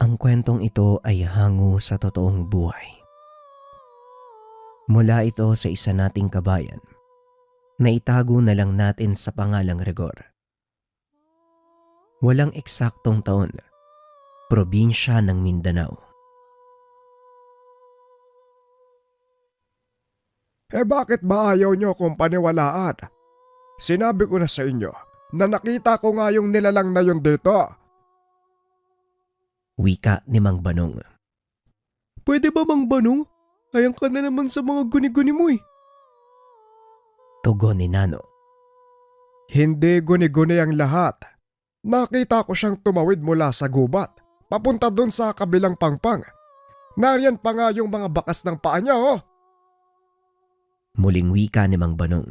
Ang kwentong ito ay hango sa totoong buhay. Mula ito sa isa nating kabayan na itago na lang natin sa pangalang Rigor. Walang eksaktong taon, probinsya ng Mindanao. Bakit ba ayaw nyo kung paniwalaan? Sinabi ko na sa inyo na nakita ko nga yung nilalang na yun dito. Wika ni Mang Banong. Pwede ba Mang Banong? Ayang ka na naman sa mga guni-guni mo eh. Tugon ni Nano. Hindi guni-guni ang lahat. Nakita ko siyang tumawid mula sa gubat, papunta dun sa kabilang pangpang. Nariyan pa nga yung mga bakas ng paa niya oh. Muling wika ni Mang Banong.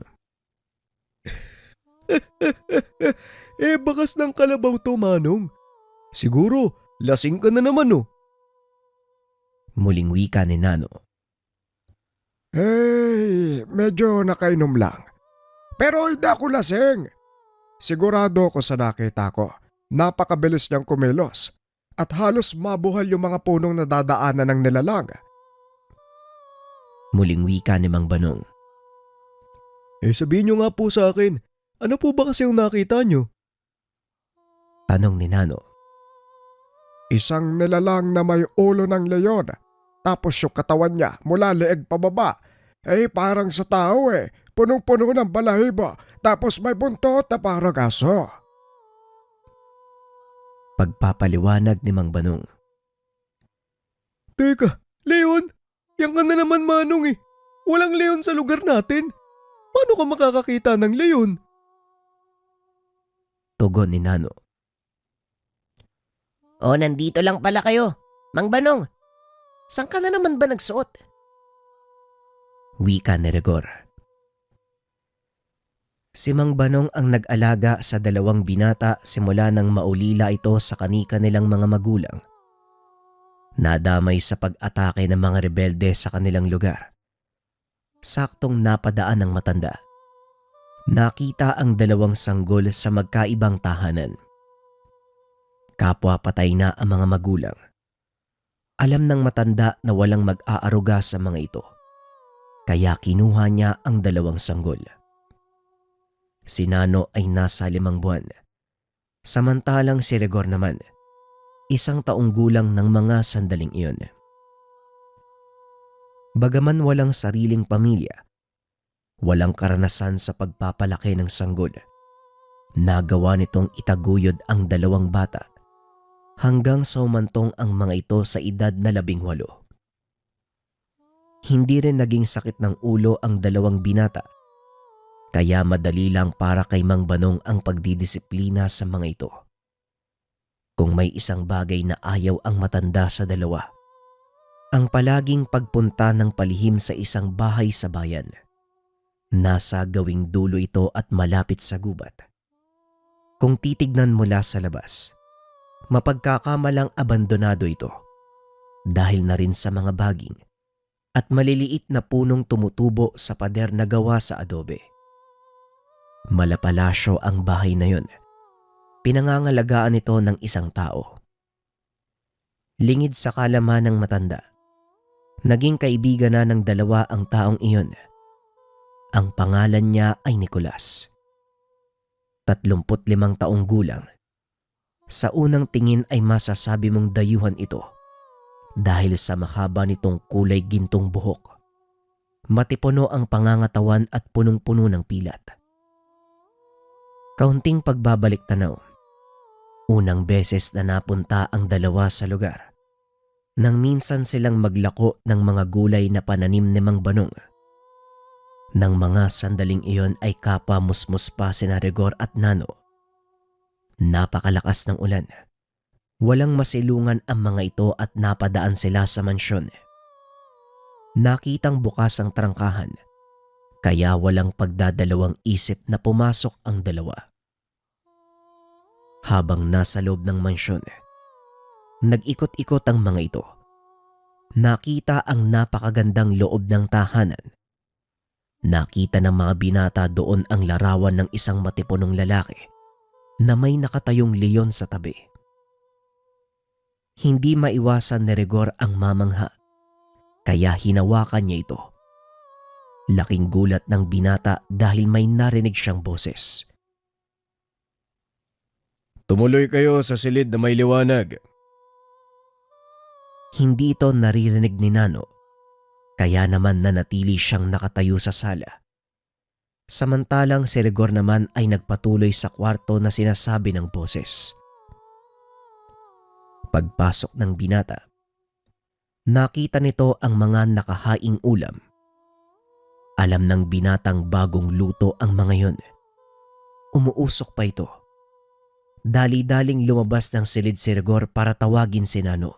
Bakas ng kalabaw to Manong. Siguro, lasing ka na naman oh. Muling wika ni Nano. Medyo nakainom lang. Pero hindi ako lasing. Sigurado ko sa nakita ko. Napakabilis niyang kumilos at halos mabuhal yung mga punong nadadaanan ng nilalang. Muling wika ni Mang Banong. Sabihin niyo nga po sa akin, ano po ba kasi yung nakita niyo? Tanong ni Nano. Isang nilalang na may ulo ng leyon. Tapos yung katawan niya mula leeg pababa. Parang sa tao punong-puno ng balahibo. Tapos may buntot na parang aso. Pagpapaliwanag ni Mang Banong. Teka, leon? Yan ka na naman Manong eh. Walang leon sa lugar natin. Paano ka makakakita ng leon? Tugon ni Nano. Nandito lang pala kayo. Mang Banong, saan ka na naman ba nagsuot? Wika ni Rigor. Si Mang Banong ang nag-alaga sa dalawang binata simula nang maulila ito sa kanika nilang mga magulang. Nadamay sa pag-atake ng mga rebelde sa kanilang lugar. Saktong napadaan ng matanda. Nakita ang dalawang sanggol sa magkaibang tahanan. Kapwa patay na ang mga magulang. Alam ng matanda na walang mag-aaruga sa mga ito. Kaya kinuha niya ang dalawang sanggol. Si Nano ay nasa 5 buwan. Samantalang si Rigor naman, 1 taong gulang ng mga sandaling iyon. Bagaman walang sariling pamilya, walang karanasan sa pagpapalaki ng sanggol, nagawa nitong itaguyod ang dalawang bata hanggang sa umantong ang mga ito sa edad na 18. Hindi rin naging sakit ng ulo ang dalawang binata, kaya madali lang para kay Mang Banong ang pagdidisiplina sa mga ito. Kung may isang bagay na ayaw ang matanda sa dalawa, ang palaging pagpunta ng palihim sa isang bahay sa bayan. Nasa gawing dulo ito at malapit sa gubat. Kung titignan mula sa labas, mapagkakamalang abandonado ito dahil na rin sa mga baging at maliliit na punong tumutubo sa pader na gawa sa adobe. Malapalasyo ang bahay na yun. Pinangangalagaan ito ng isang tao. Lingid sa kalaman ng matanda, naging kaibigan na ng dalawa ang taong iyon. Ang pangalan niya ay Nicolas. 35 taong gulang. Sa unang tingin ay masasabi mong dayuhan ito dahil sa mahaba nitong kulay gintong buhok. Matipuno ang pangangatawan at punong-puno ng pilat. Kaunting pagbabalik tanaw. Unang beses na napunta ang dalawa sa lugar. Nang minsan silang maglako ng mga gulay na pananim ni Mang Banong. Nang mga sandaling iyon ay kapwa musmus pa sina Rigor at Nano. Napakalakas ng ulan. Walang masilungan ang mga ito at napadaan sila sa mansyon. Nakitang bukas ang trangkahan, kaya walang pagdadalawang isip na pumasok ang dalawa. Habang nasa loob ng mansyon, nag-ikot-ikot ang mga ito. Nakita ang napakagandang loob ng tahanan. Nakita ng mga binata doon ang larawan ng isang matipunong lalaki na may nakatayong leon sa tabi. Hindi maiwasan ni Rigor ang mamangha, kaya hinawakan niya ito. Laking gulat ng binata dahil may narinig siyang boses. Tumuloy kayo sa silid na may liwanag. Hindi ito naririnig ni Nano, kaya naman nanatili siyang nakatayo sa sala. Samantalang si Rigor naman ay nagpatuloy sa kwarto na sinasabi ng boses. Pagpasok ng binata, nakita nito ang mga nakahaing ulam. Alam ng binatang bagong luto ang mga yun. Umuusok pa ito. Dali-daling lumabas ng silid si Rigor para tawagin si Nano.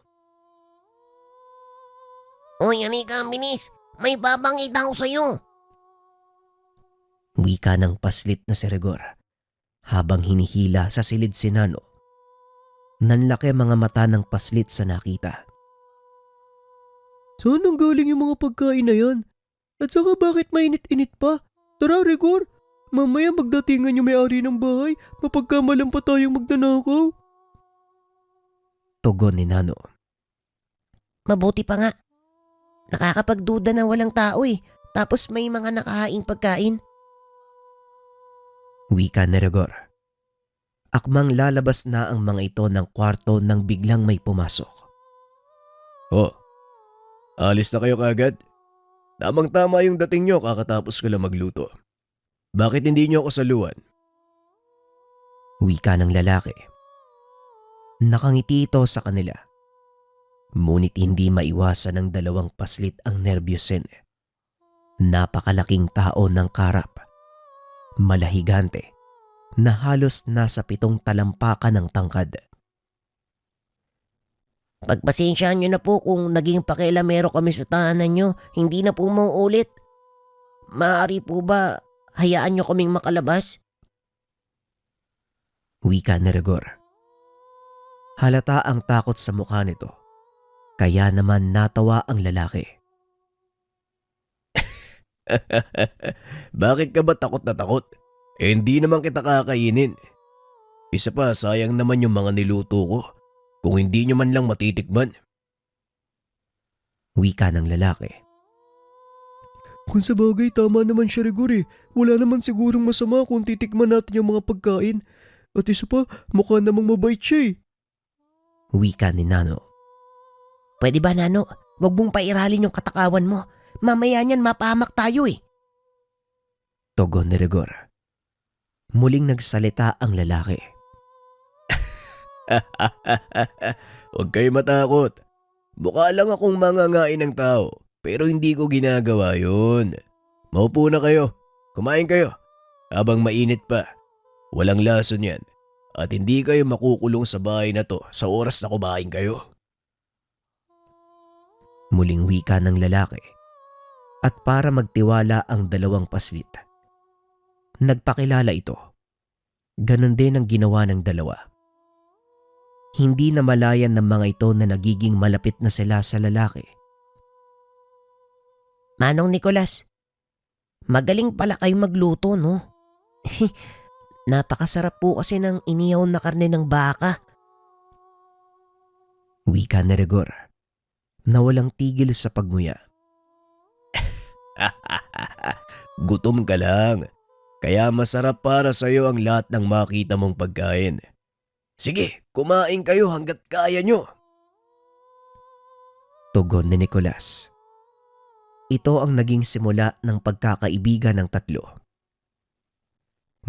Uy, halika, bilis. May babangita ako sa'yo. Wika ng paslit na si Rigor habang hinihila sa silid si Nano. Nanlaki mga mata ng paslit sa nakita. Saan ang galing yung mga pagkain na yan? At saka bakit mainit-init pa? Tara, Rigor. Mamaya magdatingan yung may-ari ng bahay. Mapagkamalan pa tayong magnanakaw. Tugon ni Nano. Mabuti pa nga. Nakakapagduda na walang tao eh. Tapos may mga nakahaing pagkain. Wika ni Rigor. Akmang lalabas na ang mga ito ng kwarto nang biglang may pumasok. Oh, alis na kayo kaagad? Tamang-tama yung dating nyo kakatapos ko lang magluto. Bakit hindi nyo ako saluhan? Wika ng lalaki. Nakangiti ito sa kanila. Ngunit hindi maiwasan ng dalawang paslit ang nervyosin. Napakalaking tao ng karap. Malahigante na halos nasa 7 talampakan ng tangkad. Pagpasensyaan nyo na po kung naging pakialamero kami sa tahanan nyo. Hindi na po mauulit. Maaari po ba hayaan nyo kaming makalabas? Wika ni Rigor. Halata ang takot sa mukha nito. Kaya naman natawa ang lalaki. Bakit ka ba takot na takot? Hindi naman kita kakainin. Isa pa, sayang naman yung mga niluto ko. Kung hindi nyo man lang matitikman. Wika ng lalaki. Kung sa bagay tama naman siya, Rigor eh. Wala naman sigurong masama kung titikman natin yung mga pagkain. At isa pa, mukha namang mabait siya eh. Wika ni Nano. Pwede ba, Nano? Huwag mong pairalin yung katakawan mo. Mamaya niyan mapahamak tayo eh. Tugon ni Rigor. Muling nagsalita ang lalaki. Huwag kayo matakot. Mukha lang akong mangangain ng tao, pero hindi ko ginagawa yun. Maupo na kayo. Kumain kayo. Habang mainit pa. Walang lason yan. At hindi kayo makukulong sa bahay na to sa oras na kumain kayo. Muling wika ng lalaki. At para magtiwala ang dalawang paslit, nagpakilala ito. Ganon din ang ginawa ng dalawa. Hindi na malayan ng mga ito na nagiging malapit na sila sa lalaki. Manong Nicolas, magaling pala kayo magluto, no? Napakasarap po kasi ng inihaw na karne ng baka. Wika ni Rigor na walang tigil sa pagmuya. Gutom ka lang. Kaya masarap para sa'yo ang lahat ng makita mong pagkain. Sige, kumain kayo hanggat kaya nyo. Tugon ni Nicolas. Ito ang naging simula ng pagkakaibigan ng tatlo.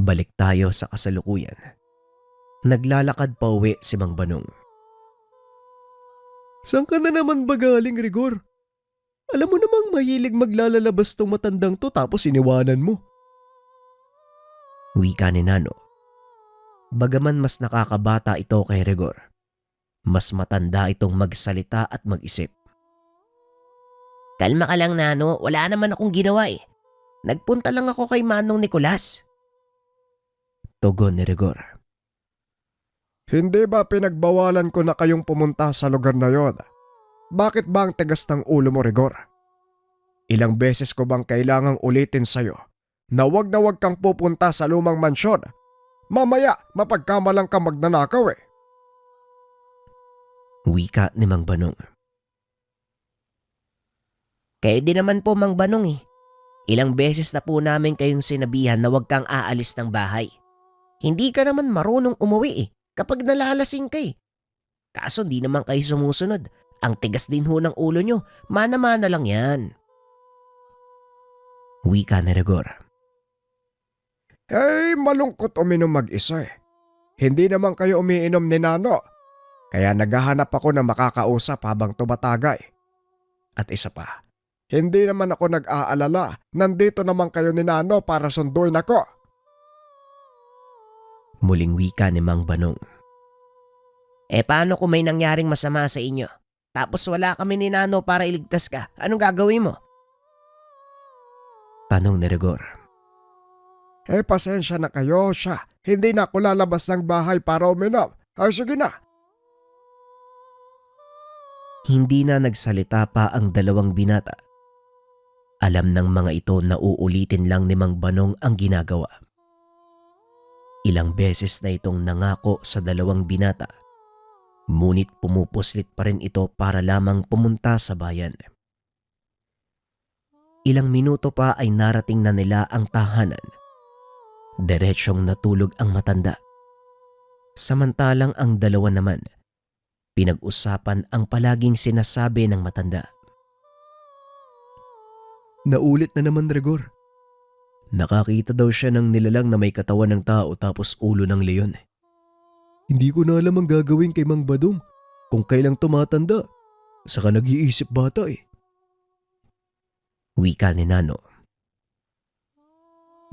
Balik tayo sa kasalukuyan. Naglalakad pa uwi si Mang Banong. Saan ka na naman ba galing, Rigor? Alam mo namang mahilig maglalalabas tong matandang to tapos iniwanan mo. Wika ni Nano. Bagaman mas nakakabata ito kay Rigor, mas matanda itong magsalita at mag-isip. Kalma ka lang, Nano. Wala naman akong ginawa eh. Nagpunta lang ako kay Manong Nicolas. Tugon ni Rigor. Hindi ba pinagbawalan ko na kayong pumunta sa lugar na yon? Bakit ba ang tigas ng ulo mo, Rigor? Ilang beses ko bang kailangang ulitin sa'yo na wag kang pupunta sa lumang mansyon? Mamaya mapagkamalang ka magnanakaw eh. Wika ni Mang Banong. Kayo din naman po, Mang Banong eh. Ilang beses na po namin kayong sinabihan na huwag kang aalis ng bahay. Hindi ka naman marunong umuwi eh kapag nalalasing ka eh. Kaso di naman kayo sumusunod. Ang tigas din ho ng ulo nyo. Mana-mana lang yan. Wika ni Rigor. Malungkot uminom mag-isa eh. Hindi naman kayo umiinom ni Nano. Kaya naghahanap ako na makakausap habang tumatagay. At isa pa, hindi naman ako nag-aalala. Nandito naman kayo ni Nano para sunduin ako. Muling wika ni Mang Banong. Paano kung may nangyaring masama sa inyo? Tapos wala kami ni Nano para iligtas ka. Anong gagawin mo? Tanong ni Rigor. Pasensya na kayo siya. Hindi na ako lalabas ng bahay para uminom. Sige na. Hindi na nagsalita pa ang dalawang binata. Alam ng mga ito na uulitin lang ni Mang Banong ang ginagawa. Ilang beses na itong nangako sa dalawang binata. Ngunit pumupuslit pa rin ito para lamang pumunta sa bayan. Ilang minuto pa ay narating na nila ang tahanan. Diretsyong natulog ang matanda. Samantalang ang dalawa naman, pinag-usapan ang palaging sinasabi ng matanda. Naulit na naman, Rigor. Nakakita daw siya ng nilalang na may katawan ng tao tapos ulo ng leon. Hindi ko na alam ang gagawin kay Mang Badong kung kailang tumatanda. Saka nag-iisip bata eh. Wika ni Nano.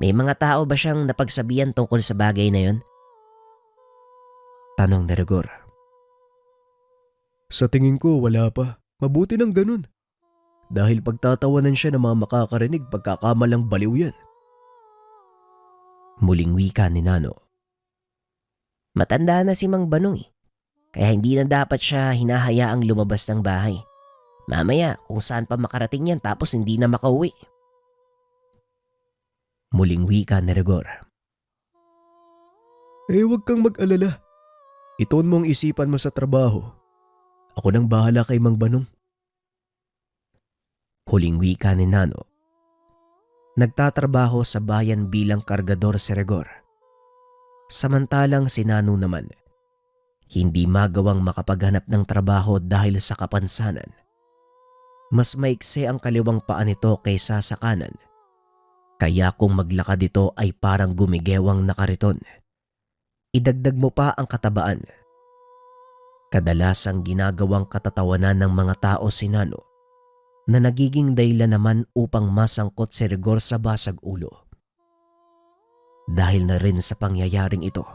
May mga tao ba siyang napagsabihan tungkol sa bagay na yon? Tanong ni Rigor. Sa tingin ko wala pa. Mabuti ng ganun. Dahil pagtatawanan siya ng mga makakarinig pagkakamalang baliw yan. Muling wika ni Nano. Matanda na si Mang Banong eh. Kaya hindi na dapat siya hinahayaang lumabas ng bahay. Mamaya kung saan pa makarating yan tapos hindi na makauwi. Muling wika ni Rigor. Huwag kang mag-alala. Itoon mong isipan mo sa trabaho. Ako nang bahala kay Mang Banong. Huling wika ni Nano. Nagtatrabaho sa bayan bilang kargador si Rigor. Samantalang si Nano naman, hindi magawang makapaghanap ng trabaho dahil sa kapansanan. Mas maikse ang kaliwang paa nito kaysa sa kanan. Kaya kung maglakad ito ay parang gumigewang nakariton. Idagdag mo pa ang katabaan. Kadalasang ginagawang katatawanan ng mga tao si Nano na nagiging dahilan naman upang masangkot si Rigor sa basag ulo. Dahil na rin sa pangyayaring ito,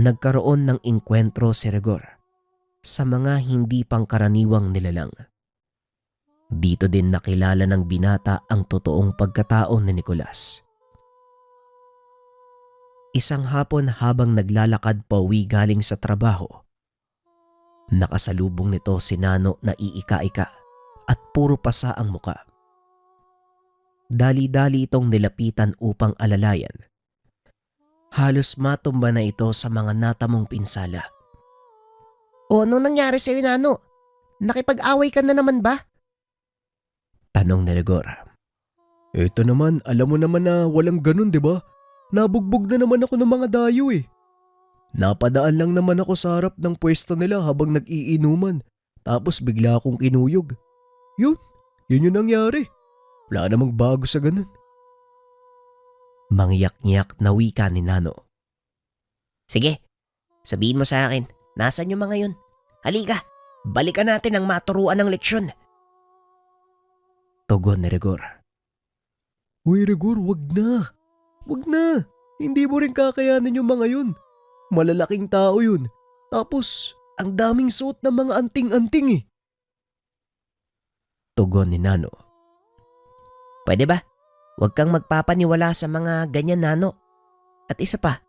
nagkaroon ng engkwentro si Rigor sa mga hindi pangkaraniwang nilalang. Dito din nakilala ng binata ang totoong pagkatao ni Nicolas. Isang hapon habang naglalakad pauwi galing sa trabaho, nakasalubong nito si Nano na iika-ika at puro pasa ang muka. Dali-dali itong nilapitan upang alalayan. Halos matumba na ito sa mga natamong pinsala. O anong nangyari sa'yo, Nano? Nakipag-away ka na naman ba? Tanong ni Rigor. Ito naman, alam mo naman na walang ganun, di ba? Nabugbog na naman ako ng mga dayo eh. Napadaan lang naman ako sa harap ng pwesto nila habang nag-iinuman. Tapos bigla akong kinuyog. Yun yung nangyari. Wala namang bago sa ganun. Mangyak-ngyak na wika ni Nano. Sige, sabihin mo sa akin, nasan yung mga yun? Halika, balikan natin ang maturuan ng leksyon. Tugon ni Rigor. Uy Rigor, wag na. Wag na. Hindi mo rin kakayanin yung mga yun. Malalaking tao yun. Tapos, ang daming suot ng mga anting-anting eh. Tugon ni Nano. Pwede ba? Huwag kang magpapaniwala sa mga ganyan, Nano. At isa pa,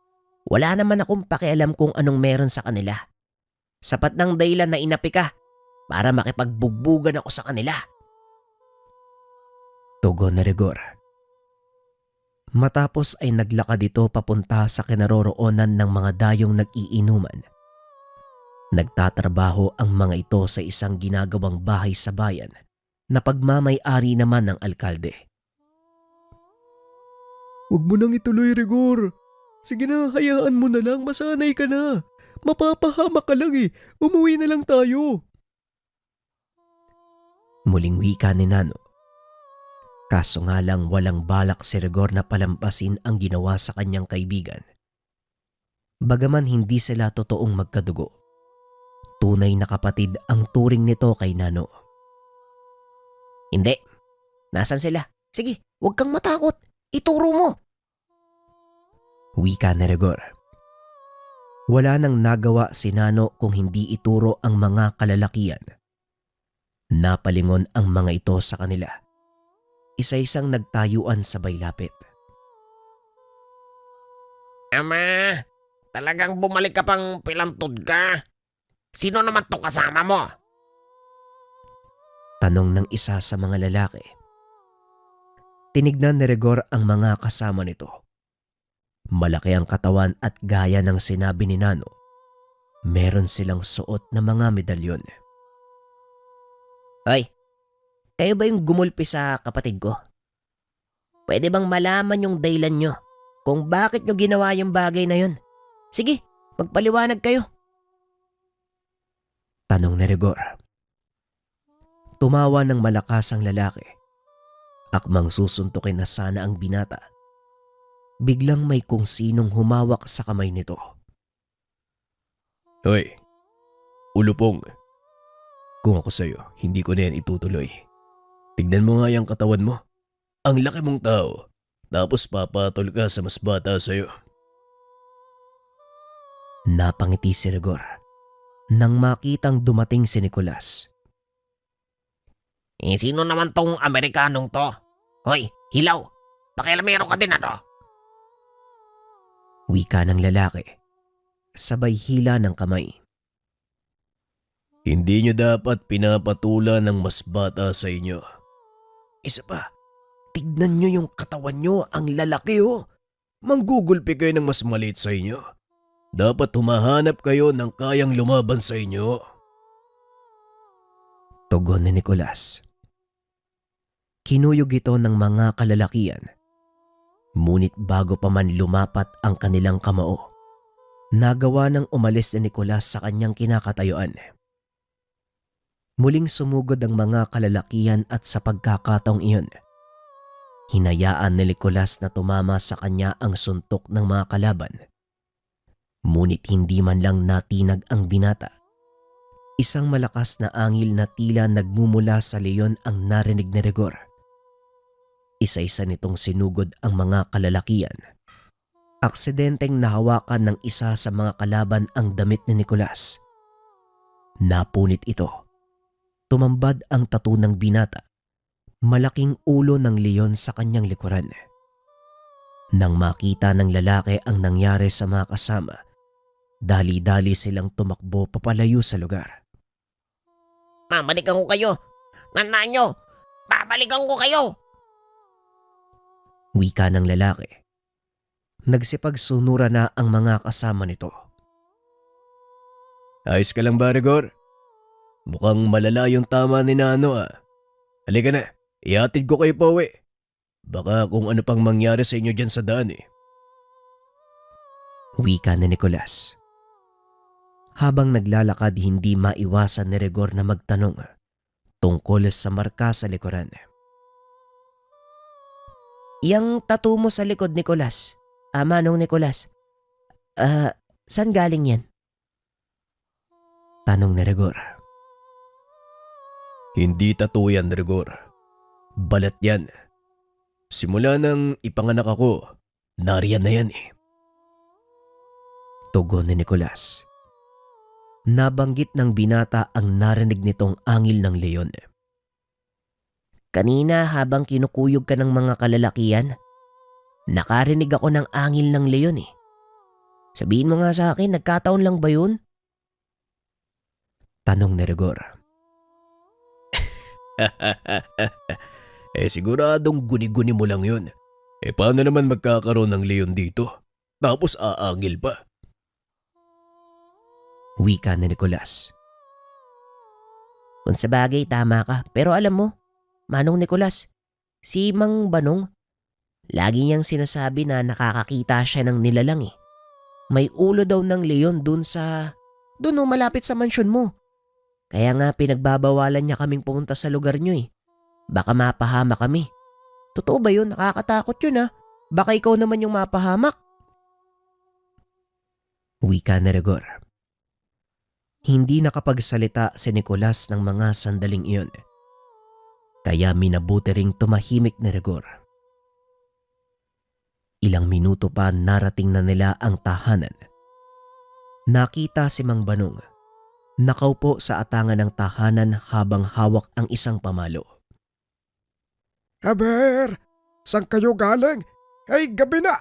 wala naman akong pakialam kung anong meron sa kanila. Sapat ng dahilan na inapi ka para makipagbugbugan ako sa kanila. Tugon ni Rigor. Matapos ay naglakad ito papunta sa kinaroroonan ng mga dayong nag-iinuman. Nagtatrabaho ang mga ito sa isang ginagawang bahay sa bayan na pagmamay-ari naman ng alkalde. Huwag mo nang ituloy, Rigor. Sige na, hayaan mo na lang, masanay ka na. Mapapahamak ka lang eh, umuwi na lang tayo. Muling wika ni Nano. Kaso nga lang walang balak si Rigor na palampasin ang ginawa sa kanyang kaibigan. Bagaman hindi sila totoong magkadugo, tunay na kapatid ang turing nito kay Nano. Hindi. Nasaan sila? Sige, huwag kang matakot. Ituro mo. Wika ni Rigor. Wala nang nagawa si Nano kung hindi ituro ang mga kalalakian. Napalingon ang mga ito sa kanila. Isa-isang nagtayuan sabay lapit. Ama, talagang bumalik ka pang pilantod ka? Sino naman tong kasama mo? Tanong ng isa sa mga lalaki. Tinignan ni Rigor ang mga kasama nito. Malaki ang katawan at gaya ng sinabi ni Nano, meron silang suot na mga medalyon. Hoy, kayo ba yung gumulpi sa kapatid ko? Pwede bang malaman yung dahilan nyo kung bakit nyo ginawa yung bagay na yun? Sige, magpaliwanag kayo. Tanong ni Rigor. Tumawa ng malakas ang lalaki. Akmang susuntukin na sana ang binata. Biglang may kung sinong humawak sa kamay nito. Hoy, ulupong. Kung ako sa'yo, hindi ko na yan itutuloy. Tignan mo nga yung katawan mo. Ang laki mong tao. Tapos papatol ka sa mas bata sa'yo. Napangiti si Rigor nang makitang dumating si Nicolas. Sino naman tong Amerikanong to? Hoy, hilaw. Pakialamero ka din ano? Wika ng lalaki. Sabay hila ng kamay. Hindi nyo dapat pinapatula ng mas bata sa inyo. Isa pa, tignan nyo yung katawan nyo, ang lalaki oh. Manggugulpi kayo ng mas maliit sa inyo. Dapat humahanap kayo ng kayang lumaban sa inyo. Tugon ni Nicolas. Kinuyog ito ng mga kalalakian. Ngunit bago pa man lumapat ang kanilang kamao, nagawa ng umalis ni Nicolas sa kanyang kinakatayuan. Muling sumugod ang mga kalalakian at sa pagkakataong iyon, hinayaan ni Nicolas na tumama sa kanya ang suntok ng mga kalaban. Ngunit hindi man lang natinag ang binata. Isang malakas na angil na tila nagmumula sa leyon ang narinig ni Rigor. Isa-isa nitong sinugod ang mga kalalakian. Aksidenteng nahawakan ng isa sa mga kalaban ang damit ni Nicolas. Napunit ito. Tumambad ang tattoo ng binata. Malaking ulo ng leyon sa kanyang likuran. Nang makita ng lalaki ang nangyari sa mga kasama, dali-dali silang tumakbo papalayo sa lugar. Babalikan ko kayo. Tandaan nyo, babalikan ko kayo. Wika ng lalaki. Nagsipagsunura na ang mga kasama nito. Ayos ka lang ba, Rigor? Mukhang malala yung tama ni Nano ah. Halika na, ihatid ko kayo pa uwi. Baka kung ano pang mangyari sa inyo dyan sa daan eh. Wika ni Nicolas. Habang naglalakad, hindi maiwasan ni Rigor na magtanong tungkol sa marka sa likuran. Yang tattoo mo sa likod, Nicolas. Manong Nicolas. Saan galing yan? Tanong ni Rigor. Hindi tattoo yan, Rigor. Balat yan. Simula nang ipanganak ako, nariyan na yan eh. Tugon ni Nicolas. Nabanggit ng binata ang narinig nitong angil ng leyon. Kanina habang kinukuyog ka ng mga kalalakian, nakarinig ako ng angil ng leyon eh. Sabihin mo nga sa akin, nagkataon lang ba yun? Tanong ni Rigor. Siguradong guni-guni mo lang yun. Paano naman magkakaroon ng leon dito? Tapos aangil pa. Wika ni Nicolas. Kung sa bagay tama ka, pero alam mo, Manong Nicolas, si Mang Banong, lagi niyang sinasabi na nakakakita siya ng nilalang eh. May ulo daw ng leon dun malapit sa mansyon mo. Kaya nga pinagbabawalan niya kaming pumunta sa lugar niyo eh. Baka mapahama kami. Totoo ba yun? Nakakatakot yun ah. Baka ikaw naman yung mapahamak. Wika ni Rigor. Hindi nakapagsalita si Nicolas ng mga sandaling iyon. Kaya minabuti ring tumahimik ni Rigor. Ilang minuto pa narating na nila ang tahanan. Nakita si Mang Banong. Nakaupo sa atangan ng tahanan habang hawak ang isang pamalo. Aber, saan kayo galing? Ay, gabi na.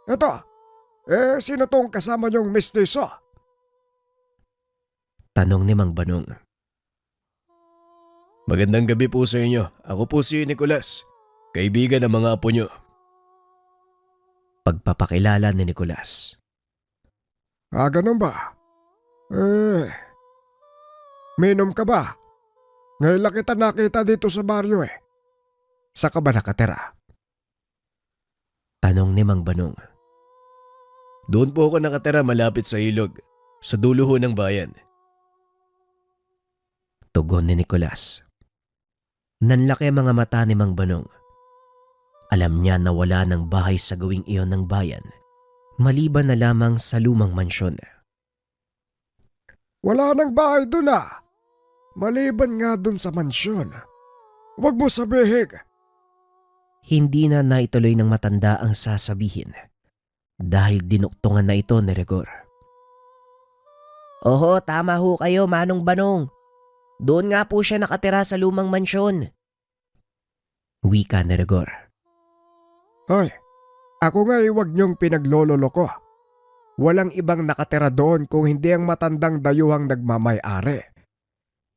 Eto, sino tong kasama niyong mistiso? Tanong ni Mang Banong. Magandang gabi po sa inyo. Ako po si Nicolas, kaibigan ng mga apo nyo. Pagpapakilala ni Nicolas. Ganun ba? Minom ka ba? Ngayon lang kita nakita dito sa baryo eh. Sa ka ba nakatira? Tanong ni Mang Banong. Doon po ako nakatira malapit sa ilog, sa dulo ho ng bayan. Tugon ni Nicolas. Nanlaki ang mga mata ni Mang Banong. Alam niya na wala ng bahay sa gawing iyon ng bayan, maliban na lamang sa lumang mansyon. Wala nang bahay doon ah. Maliban nga doon sa mansyon. Huwag mo sabihin. Hindi na naituloy ng matanda ang sasabihin dahil dinuktungan na ito ni Rigor. Oho, tama ho kayo Manong Banong. Doon nga po siya nakatira sa lumang mansyon. Wika ni Rigor. Hoy, ako nga huwag niyong pinaglololo ko. Walang ibang nakatira doon kung hindi ang matandang dayuhang nagmamay-ari.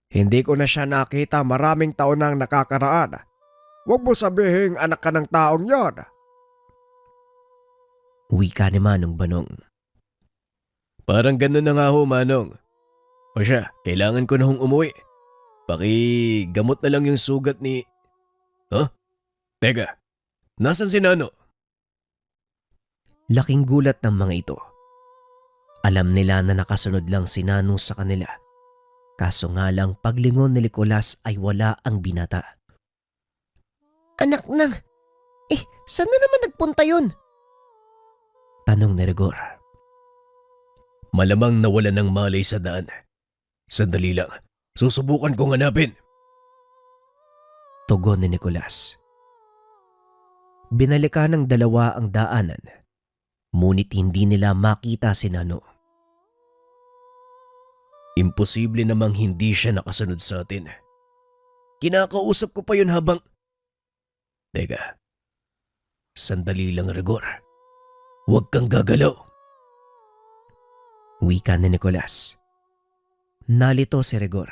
Hindi ko na siya nakita maraming taon nang nakakaraan. Huwag mo sabihin anak ka ng taong yon. Wika ni Manong Banong. Parang ganun na nga ho, Manong. O siya, kailangan ko na hong umuwi. Pakigamot na lang yung sugat ni... Teka, nasan si Nano? Laking gulat ng mga ito. Alam nila na nakasunod lang si Nano sa kanila. Kaso nga lang paglingon ni Nicolas ay wala ang binata. Anak nang, saan na naman nagpunta yun? Tanong ni Rigor. Malamang nawala ng malay sa daan. Sandali lang, susubukan kong hanapin. Tugon ni Nicolas. Binalikan ng dalawa ang daanan, ngunit hindi nila makita si Nano. Imposible namang hindi siya nakasunod sa atin. Kinakausap ko pa yun habang... Teka, sandali lang Rigor. Huwag kang gagalaw. Wika ni Nicolas. Nalito si Rigor.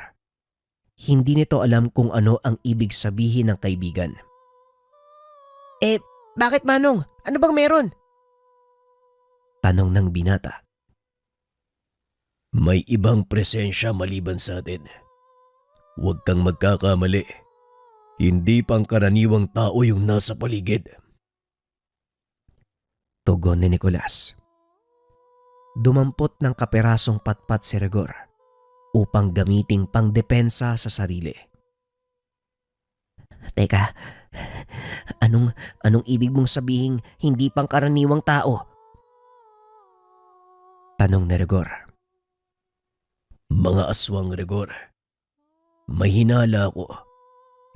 Hindi nito alam kung ano ang ibig sabihin ng kaibigan. Bakit Manong? Ano bang meron? Tanong ng binata. May ibang presensya maliban sa atin. Huwag kang magkakamali. Hindi pangkaraniwang tao yung nasa paligid. Tugon ni Nicolas. Dumampot ng kaperasong patpat si Rigor upang gamiting pangdepensa sa sarili. Teka, anong ibig mong sabihin hindi pangkaraniwang tao? Tanong ni Rigor. Mga aswang Rigor. May hinala ko.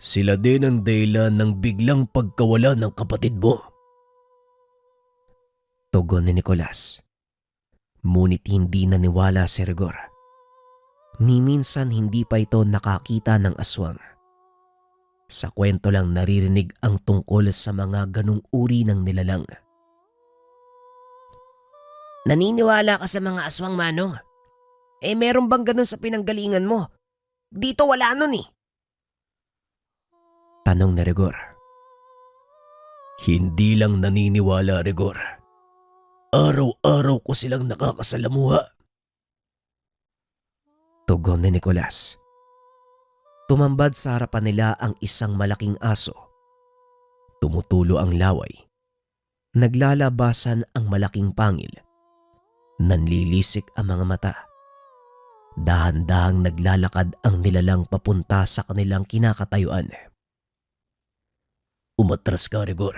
Sila din ang dahilan ng biglang pagkawala ng kapatid mo. Tugon ni Nicolas. Ngunit hindi naniwala si Rigor. Ni minsan hindi pa ito nakakita ng aswang. Sa kwento lang naririnig ang tungkol sa mga ganung uri ng nilalang. Naniniwala ka sa mga aswang Manong? Meron bang ganun sa pinanggalingan mo? Dito wala nun eh. Tanong ni Rigor. Hindi lang naniniwala Rigor. Araw-araw ko silang nakakasalamuha. Tugon ni Nicolas. Tumambad sa harapan nila ang isang malaking aso. Tumutulo ang laway. Naglalabasan ang malaking pangil. Nanlilisik ang mga mata. Dahan-dahang naglalakad ang nilalang papunta sa kanilang kinakatayuan. Umatras ka, Rigor.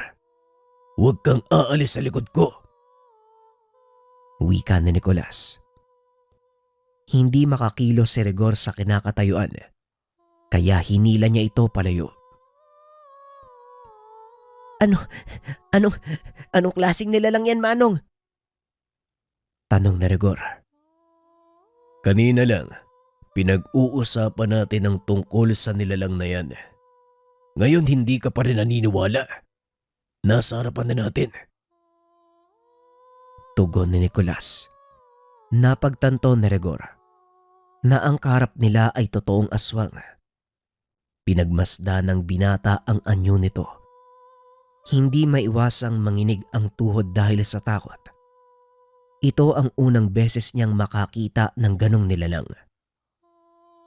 Huwag kang aalis sa likod ko. Wika ni Nicolas. Hindi makakilo si Rigor sa kinakatayuan, kaya hinila niya ito palayo. Anong klaseng nilalang yan, Manong? Tanong ni Rigor. Kanina lang, pinag-uusapan natin ang tungkol sa nilalang na yan. Ngayon hindi ka pa rin naniniwala. Nasa harapan na natin. Tugon ni Nicolas. Napagtanto ni Rigor na ang kaharap nila ay totoong aswang. Pinagmasdan ng binata ang anyo nito. Hindi maiwasang manginig ang tuhod dahil sa takot. Ito ang unang beses niyang makakita ng ganong nilalang.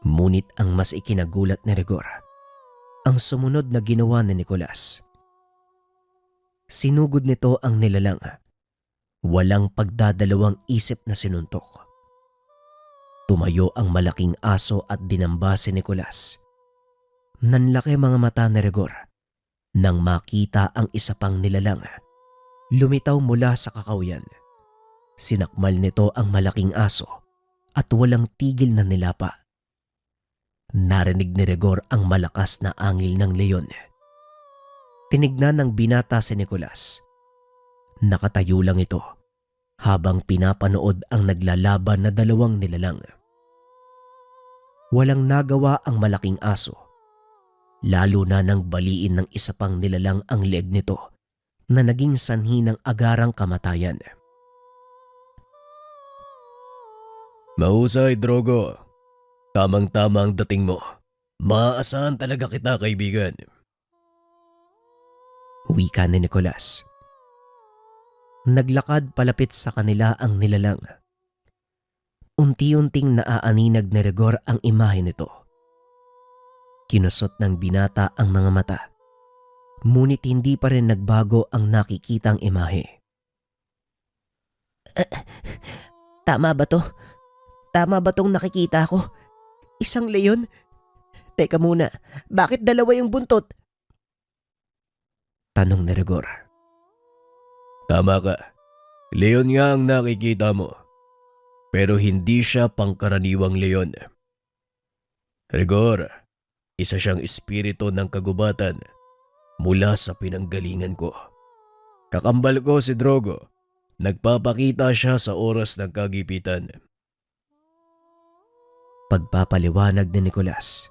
Ngunit ang mas ikinagulat ni Rigor, ang sumunod na ginawa ni Nicolas. Sinugod nito ang nilalang. Walang pagdadalawang isip na sinuntok. Tumayo ang malaking aso at dinamba si Nicolas. Nanlaki mga mata ni Rigor nang makita ang isa pang nilalang. Lumitaw mula sa kakawyan. Sinakmal nito ang malaking aso at walang tigil na nilapa. Narinig ni Rigor ang malakas na angil ng leyon. Tinignan ng binata si Nicolas. Nakatayo lang ito habang pinapanood ang naglalaban na dalawang nilalang. Walang nagawa ang malaking aso, lalo na nang baliin ng isa pang nilalang ang leeg nito na naging sanhi ng agarang kamatayan. Mahusay, Drogo. Tamang-tama ang dating mo. Maaasahan talaga kita, kaibigan. Wika ni Nicolas. Naglakad palapit sa kanila ang nilalang. Unti-unting naaaninag ni Rigor ang imahe nito. Kinusot ng binata ang mga mata, ngunit hindi pa rin nagbago ang nakikitang imahe. Tama ba to? Tama ba tong nakikita ko? Isang leyon? Teka muna, bakit dalawa yung buntot? Tanong ni Rigor. Tama ka. Leon nga ang nakikita mo. Pero hindi siya pangkaraniwang leon. Rigor, isa siyang espiritu ng kagubatan mula sa pinanggalingan ko. Kakambal ko si Drogo. Nagpapakita siya sa oras ng kagipitan. Pagpapaliwanag ni Nicolas.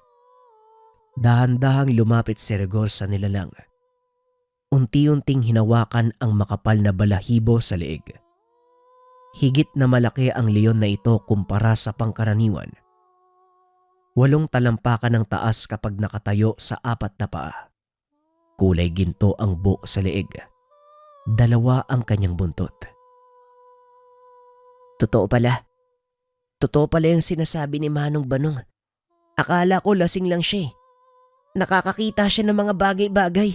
Dahan-dahang lumapit si Rigor sa nilalang. Unti-unting hinawakan ang makapal na balahibo sa leeg. Higit na malaki ang leon na ito kumpara sa pangkaraniwan. 8 talampakan ng taas kapag nakatayo sa 4 na paa. Kulay ginto ang buhok sa leeg. 2 ang kanyang buntot. Totoo pala. Totoo pala yung sinasabi ni Manong Banong. Akala ko lasing lang siya eh. Nakakakita siya ng mga bagay-bagay.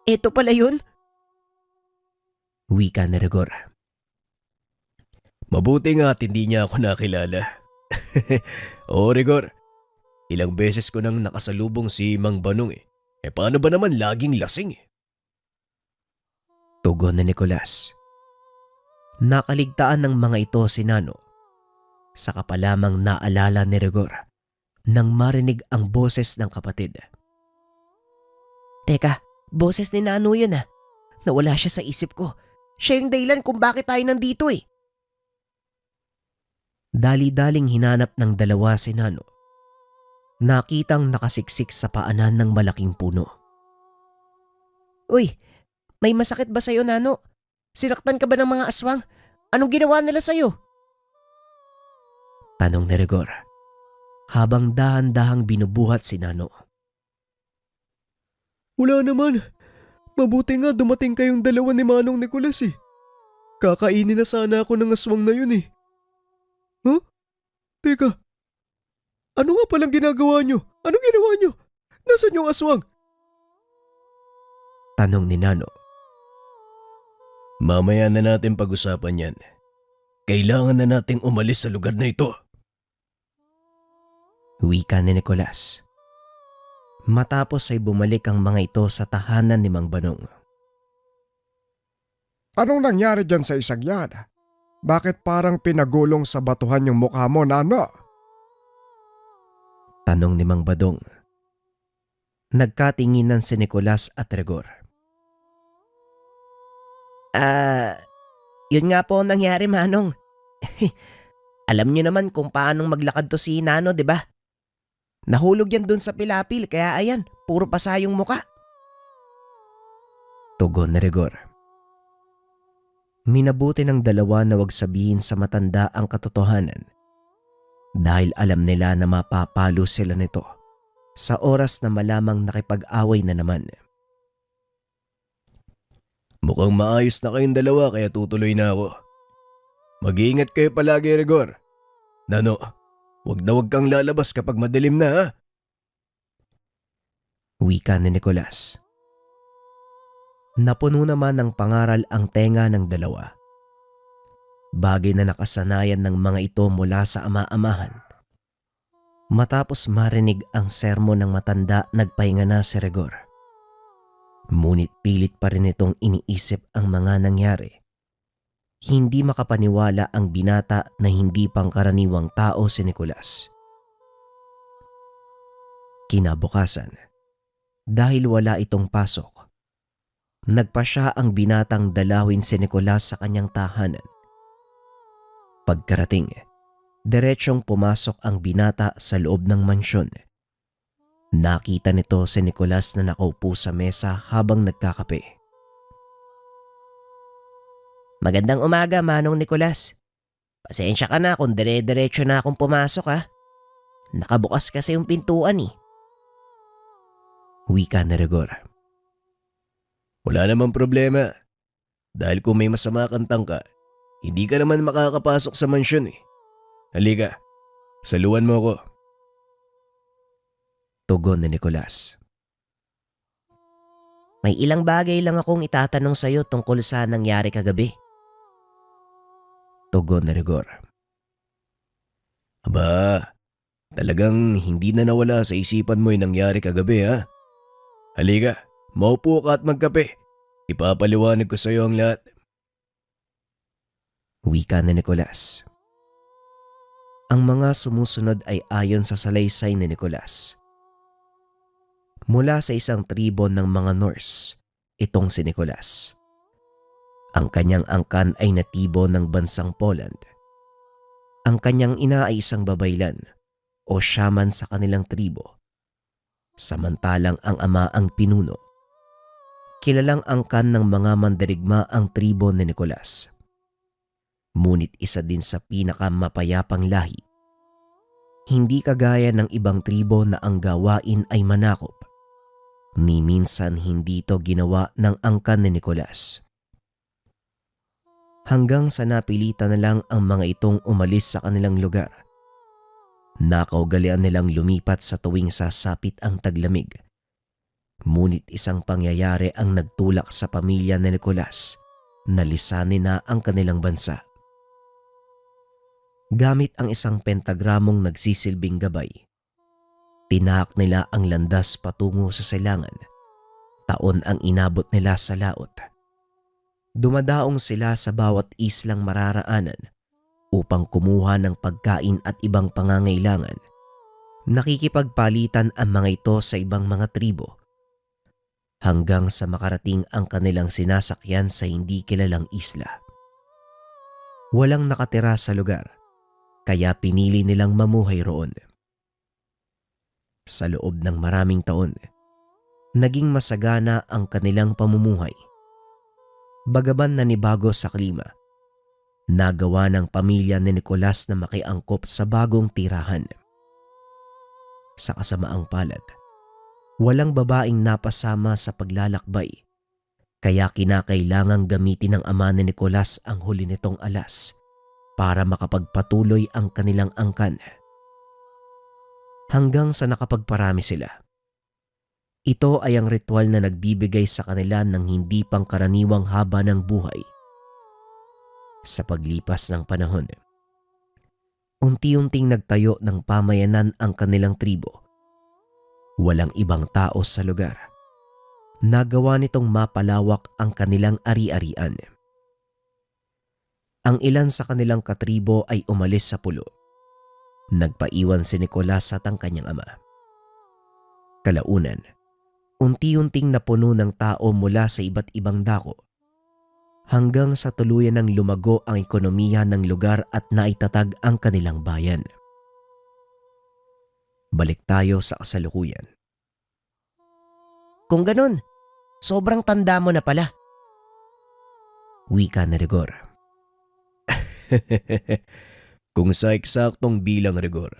Ito pala yun? Wika ni Rigor. Mabuti nga at hindi niya ako nakilala. Oo, Rigor. Ilang beses ko nang nakasalubong si Mang Banong eh. Paano ba naman laging lasing eh? Tugon ni Nicolas. Nakaligtaan ng mga ito si Nano. Saka pa lamang naalala ni Rigor nang marinig ang boses ng kapatid. Teka, boses ni Nano yun ah. Nawala siya sa isip ko. Siya yung dahilan kung bakit tayo nandito eh. Dali-daling hinanap ng dalawa si Nano. Nakitang nakasiksik sa paanan ng malaking puno. Uy, may masakit ba sa'yo, Nano? Sinaktan ka ba ng mga aswang? Anong ginawa nila sa'yo? Tanong ni Rigor habang dahan-dahang binubuhat si Nano. Wala naman. Mabuti nga dumating kayong dalawa ni Manong Nicolas eh. Kakainin na sana ako ng aswang na yun eh. Huh? Teka, Ano nga palang ginagawa nyo? Anong ginawa nyo? Nasaan yung aswang? Tanong ni Nano. Mamaya na natin pag-usapan yan. Kailangan na nating umalis sa lugar na ito. Wika ni Nicolas. Matapos ay bumalik ang mga ito sa tahanan ni Mang Banong. Anong nangyari dyan sa isang yan? Bakit parang pinagulong sa batuhan yung mukha mo, Nano? Tanong ni Mang Badong. Nagkatinginan si Nicolas at Rigor. Yun nga po ang nangyari, Manong. Alam niyo naman kung paanong maglakad to si Nano, di ba? Nahulog yan dun sa pilapil kaya ayan, puro pasa yung muka. Tugon ni Rigor. Minabuti ng dalawa na wag sabihin sa matanda ang katotohanan dahil alam nila na mapapalo sila nito sa oras na malamang nakipag-away na naman. Mukhang maayos na kayong dalawa kaya tutuloy na ako. Mag-iingat kayo palagi, Rigor. Nano, wag kang lalabas kapag madilim na ha. Wika ni Nicolas. Napuno naman ng pangaral ang tenga ng dalawa. Bagay na nakasanayan ng mga ito mula sa ama-amahan. Matapos marinig ang sermon ng matanda, nagpahinga na si Rigor. Ngunit pilit pa rin itong iniisip ang mga nangyari. Hindi makapaniwala ang binata na hindi pangkaraniwang tao si Nicolas. Kinabukasan, dahil wala itong pasok, nagpa siya ang binatang dalawin si Nicolas sa kanyang tahanan. Pagkarating, diretsyong pumasok ang binata sa loob ng mansyon. Nakita nito si Nicolas na nakaupo sa mesa habang nagkakape. Magandang umaga, Manong Nicolas. Pasensya ka na kung dire-diretso na akong pumasok ha. Nakabukas kasi yung pintuan eh. Wika ni Rigor. Wala namang problema. Dahil kung may masama kang tangka, hindi ka naman makakapasok sa mansyon eh. Halika, saluhan mo ako. Tugon ni Nicolas. May ilang bagay lang akong itatanong sa'yo tungkol sa nangyari kagabi. Tugon ni Rigor. Aba, talagang hindi na nawala sa isipan mo yung nangyari kagabi ha? Halika, maupo ka at magkape. Ipapaliwanag ko sa iyo ang lahat. Wika ni Nicolas. Ang mga sumusunod ay ayon sa salaysay ni Nicolas. Mula sa isang tribo ng mga Norse, itong si Nicolas. Ang kanyang angkan ay natibo ng bansang Poland. Ang kanyang ina ay isang babaylan o shaman sa kanilang tribo. Samantalang ang ama ang pinuno. Kilalang angkan ng mga mandirigma ang tribo ni Nicolas. Ngunit isa din sa pinakamapayapang lahi. Hindi kagaya ng ibang tribo na ang gawain ay manakop. Ni minsan hindi ito ginawa ng angkan ni Nicolas. Hanggang sa napilitan na lang ang mga itong umalis sa kanilang lugar. Nakaugalian nilang lumipat sa tuwing sasapit ang taglamig. Ngunit isang pangyayari ang nagtulak sa pamilya ni Nicolas na lisanin na ang kanilang bansa. Gamit ang isang pentagramong nagsisilbing gabay, tinahak nila ang landas patungo sa silangan. Taon ang inabot nila sa laot. Dumadaong sila sa bawat islang mararaanan upang kumuha ng pagkain at ibang pangangailangan. Nakikipagpalitan ang mga ito sa ibang mga tribo hanggang sa makarating ang kanilang sinasakyan sa hindi kilalang isla. Walang nakatira sa lugar, kaya pinili nilang mamuhay roon. Sa loob ng maraming taon, naging masagana ang kanilang pamumuhay. Bagaman nanibago sa klima, nagawa ng pamilya ni Nicolas na makiangkop sa bagong tirahan. Sa kasamaang palad, walang babaeng napasama sa paglalakbay, kaya kinakailangang gamitin ng ama ni Nicolas ang huli nitong alas para makapagpatuloy ang kanilang angkan. hanggang sa nakapagparami sila. Ito ay ang ritual na nagbibigay sa kanila ng hindi pangkaraniwang haba ng buhay. Sa paglipas ng panahon, unti-unting nagtayo ng pamayanan ang kanilang tribo. Walang ibang tao sa lugar. Nagawa nitong mapalawak ang kanilang ari-arian. Ang ilan sa kanilang katribo ay umalis sa pulo. Nagpaiwan si Nicolas at ang kanyang ama. Kalaunan, unti-unting napuno ng tao mula sa iba't ibang dako hanggang sa tuluyan ng lumago ang ekonomiya ng lugar at naitatag ang kanilang bayan. Balik tayo sa kasalukuyan. Kung ganun, sobrang tanda mo na pala. Wika ni Rigor. Kung sa eksaktong bilang, Rigor,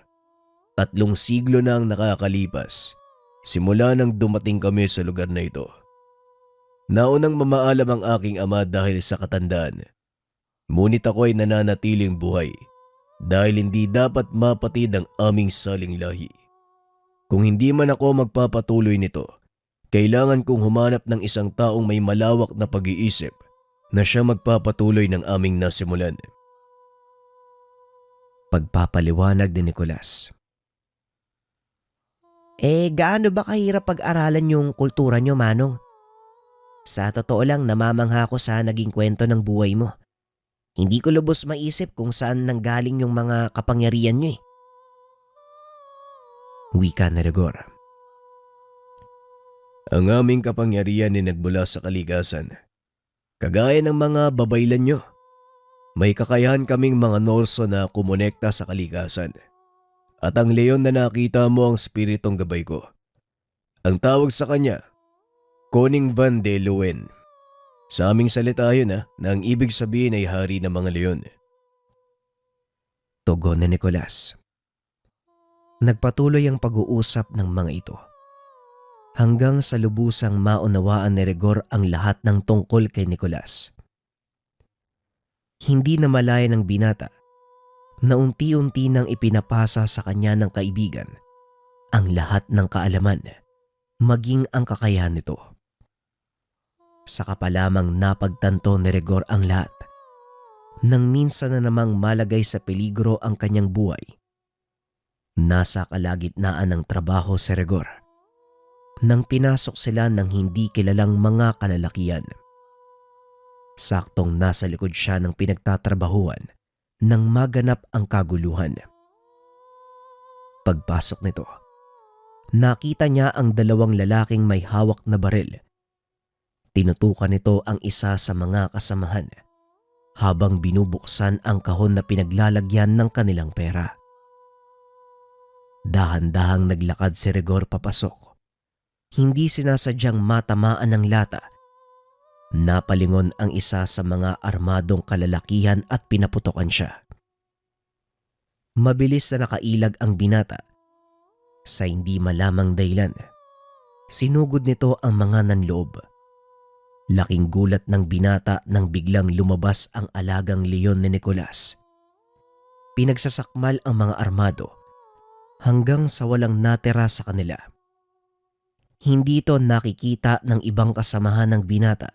3 siglo na ang nakakalipas simula nang dumating kami sa lugar na ito. Naunang mamaalam ang aking ama dahil sa katandaan. Ngunit ako ay nananatiling buhay dahil hindi dapat mapatid ang aming saling lahi. Kung hindi man ako magpapatuloy nito, kailangan kong humanap ng isang taong may malawak na pag-iisip na siya magpapatuloy ng aming nasimulan. Pagpapaliwanag ni Nicolas. Gaano ba kahirap pag-aralan yung kultura nyo, Manong? Sa totoo lang, namamangha ako sa naging kwento ng buhay mo. Hindi ko lubos maisip kung saan nanggaling yung mga kapangyarihan nyo . Wika ni Rigor. Ang aming kapangyarihan ay nagmula sa kalikasan. Kagaya ng mga babaylan nyo, may kakayahan kaming mga Norso na kumonekta sa kalikasan. At ang leon na nakita mo ang spiritong gabay ko. Ang tawag sa kanya, Koning Van de Leeuwen. Sa aming salita yun na ang ibig sabihin ay hari ng mga leon. Tugon ni Nicolas. Nagpatuloy ang pag-uusap ng mga ito. Hanggang sa lubusang maunawaan ni Rigor ang lahat ng tungkol kay Nicolas. Hindi na malaya ng binata na unti-unti nang ipinapasa sa kanya ng kaibigan ang lahat ng kaalaman, maging ang kakayahan nito. Saka pa lamang napagtanto ni Rigor ang lahat, nang minsan na namang malagay sa peligro ang kanyang buhay. Nasa kalagitnaan ng trabaho si Rigor, nang pinasok sila ng hindi kilalang mga kalalakian. Saktong nasa likod siya ng pinagtatrabahuan nang maganap ang kaguluhan. Pagpasok nito, nakita niya ang 2 lalaking may hawak na baril. Tinutukan nito ang isa sa mga kasamahan habang binubuksan ang kahon na pinaglalagyan ng kanilang pera. Dahan-dahang naglakad si Rigor papasok. Hindi sinasadyang matamaan ng lata. Napalingon ang isa sa mga armadong kalalakihan at pinaputokan siya. Mabilis na nakailag ang binata. Sa hindi malamang dahilan, sinugod nito ang mga nanloob. Laking gulat ng binata nang biglang lumabas ang alagang leon ni Nicolas. Pinagsasakmal ang mga armado hanggang sa walang natira sa kanila. Hindi ito nakikita ng ibang kasamahan ng binata.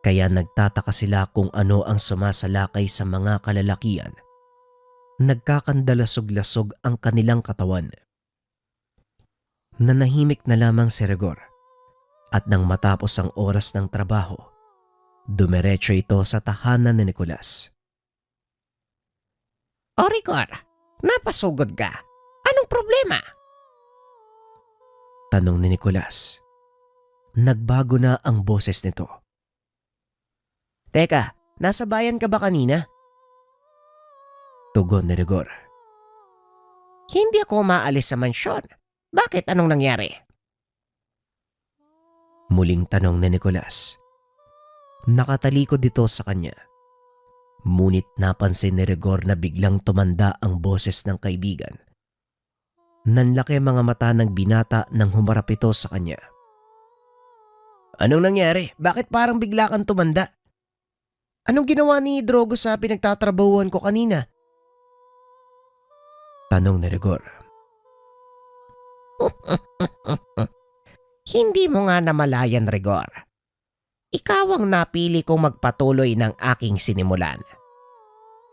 Kaya nagtataka sila kung ano ang sumasalakay sa mga kalalakian. Nagkakandalasog-lasog ang kanilang katawan. Nanahimik na lamang si Rigor at nang matapos ang oras ng trabaho, dumiretso ito sa tahanan ni Nicolas. O Rigor, napasugod ka. Anong problema? Tanong ni Nicolas. Nagbago na ang boses nito. Teka, nasa bayan ka ba kanina? Tugon ni Rigor. Hindi ako maalis sa mansyon. Bakit? Anong nangyari? Muling tanong ni Nicolas. Nakatalikod dito sa kanya. Ngunit napansin ni Rigor na biglang tumanda ang boses ng kaibigan. Nanlaki mga mata ng binata nang humarap ito sa kanya. Anong nangyari? Bakit parang bigla kang tumanda? Anong ginawa ni Drogo sa pinagtatrabahuan ko kanina? Tanong ni Rigor. Hindi mo nga namalayan, Rigor. Ikaw ang napili kong magpatuloy ng aking sinimulan.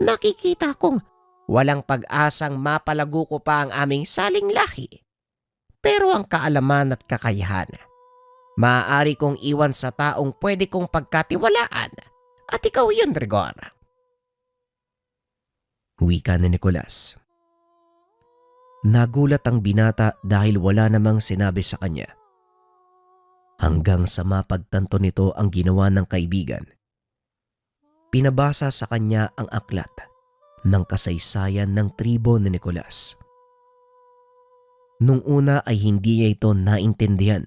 Nakikita kong walang pag-asang mapalago ko pa ang aming saling lahi. Pero ang kaalaman at kakayahan, maaari kong iwan sa taong pwede kong pagkatiwalaan. At ikaw yun, Rigor. Wika ni Nicolas. Nagulat ang binata dahil wala namang sinabi sa kanya. Hanggang sa mapagtanto nito ang ginawa ng kaibigan. Pinabasa sa kanya ang aklat ng kasaysayan ng tribo ni Nicolas. Nung una ay hindi niya ito naintindihan.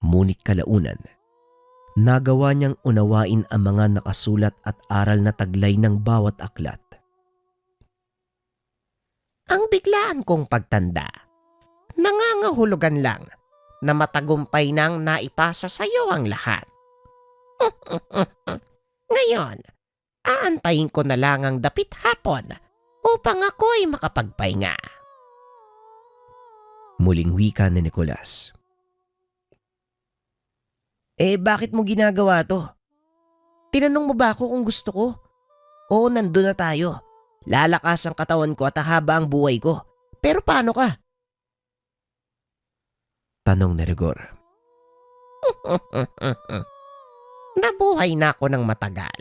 Ngunit kalaunan, nagawa niyang unawain ang mga nakasulat at aral na taglay ng bawat aklat. Ang biglaan kong pagtanda, nangangahulugan lang na matagumpay nang naipasa sa iyo ang lahat. Ngayon, aantayin ko na lang ang dapit hapon upang ako'y makapagpahinga. Muling wika ni Nicolas. Bakit mo ginagawa to? Tinanong mo ba ako kung gusto ko? Oo, nandun na tayo. Lalakas ang katawan ko at haba ang buhay ko. Pero paano ka? Tanong ni Rigor. Nabuhay na ako ng matagal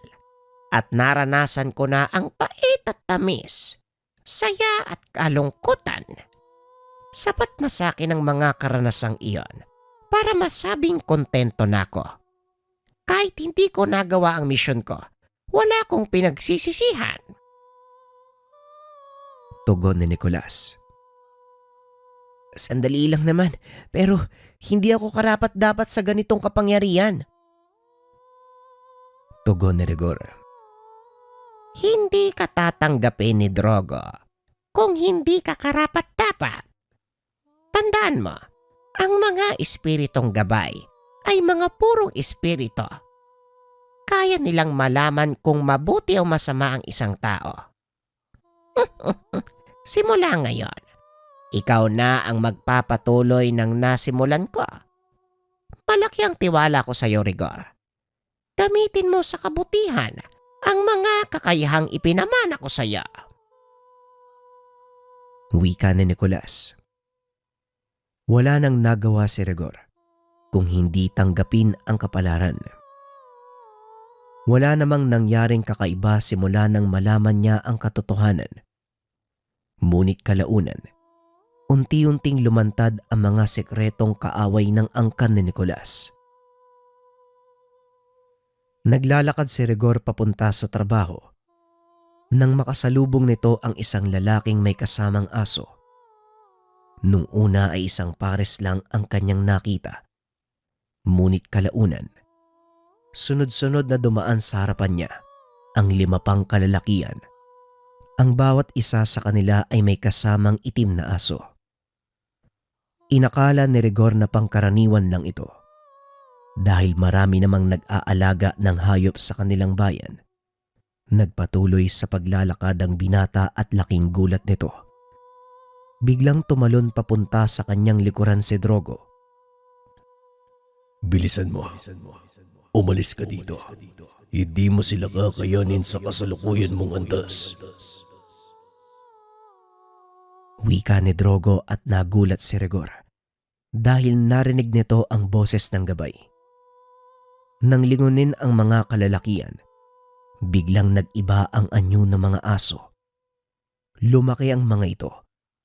at naranasan ko na ang pait at tamis, saya at kalungkutan. Sapat na sa akin ang mga karanasang iyon para masabing kontento na ako. Kahit hindi ko nagawa ang misyon ko, wala akong pinagsisisihan. Tugon ni Nicolas. Sandali lang naman, pero hindi ako karapat-dapat sa ganitong kapangyarihan. Tugon ni Rigor. Hindi ka tatanggapin ni Drogo kung hindi ka karapat-dapat. Tandaan mo, ang mga espiritong gabay ay mga purong espirito. Kaya nilang malaman kung mabuti o masama ang isang tao. Simula ngayon, ikaw na ang magpapatuloy ng nasimulan ko. Malaki ang tiwala ko sa iyo, Rigor. Gamitin mo sa kabutihan ang mga kakayahang ipinamana ko sa iyo. Wika ni Nicolas. Wala nang nagawa si Rigor kung hindi tanggapin ang kapalaran. Wala namang nangyaring kakaiba simula nang malaman niya ang katotohanan. Ngunit kalaunan, unti-unting lumantad ang mga sekretong kaaway ng angkan ni Nicolas. Naglalakad si Rigor papunta sa trabaho nang makasalubong nito ang isang lalaking may kasamang aso. Nung una ay isang pares lang ang kanyang nakita. Ngunit kalaunan, sunod-sunod na dumaan sa harapan niya ang 5 pang kalalakian. Ang bawat isa sa kanila ay may kasamang itim na aso. Inakala ni Rigor na pangkaraniwan lang ito dahil marami namang nag-aalaga ng hayop sa kanilang bayan. Nagpatuloy sa paglalakad ang binata at laking gulat nito. Biglang tumalon papunta sa kanyang likuran si Drogo. Bilisan mo. Umalis ka dito. Hindi mo sila kakayanin sa kasalukuyan mong antas. Wika ni Drogo at nagulat si Rigor dahil narinig nito ang boses ng gabay. Nang lingunin ang mga kalalakian, biglang nag-iba ang anyo ng mga aso. Lumaki ang mga ito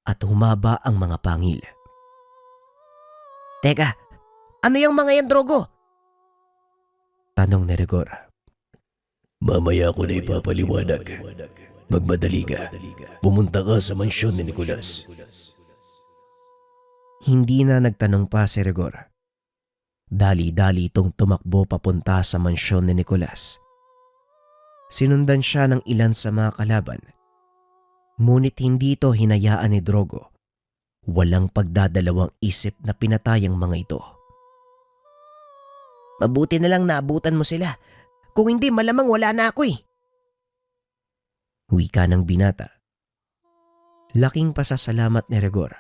at humaba ang mga pangil. Teka, ano yung mga yan, Drogo? Tanong ni Rigor. Mamaya ko na ipapaliwanag. Magmadali ka. Pumunta ka sa mansyon ni Nicolas. Hindi na nagtanong pa si Rigor. Dali-dali itong tumakbo papunta sa mansyon ni Nicolas. Sinundan siya ng ilan sa mga kalaban. Ngunit hindi ito hinayaan ni Drogo. Walang pagdadalawang isip na pinatay ang mga ito. Mabuti na lang naabutan mo sila. Kung hindi, malamang wala na ako eh. Wika ng binata. Laking pasasalamat ni Rigor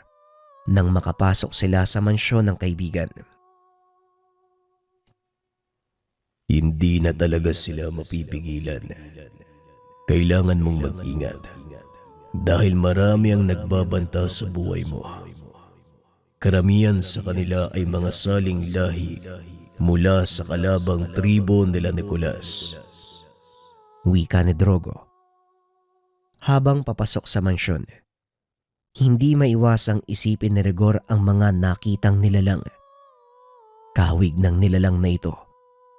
nang makapasok sila sa mansyon ng kaibigan. Hindi na talaga sila mapipigilan. Kailangan mong mag-ingat dahil marami ang nagbabanta sa buhay mo. Karamihan sa kanila ay mga saling lahi mula sa kalabang tribo nila Nicolas. Wika ni Drogo. Habang papasok sa mansyon, hindi maiwasang isipin ni Rigor ang mga nakitang nilalang. Kahawig ng nilalang na ito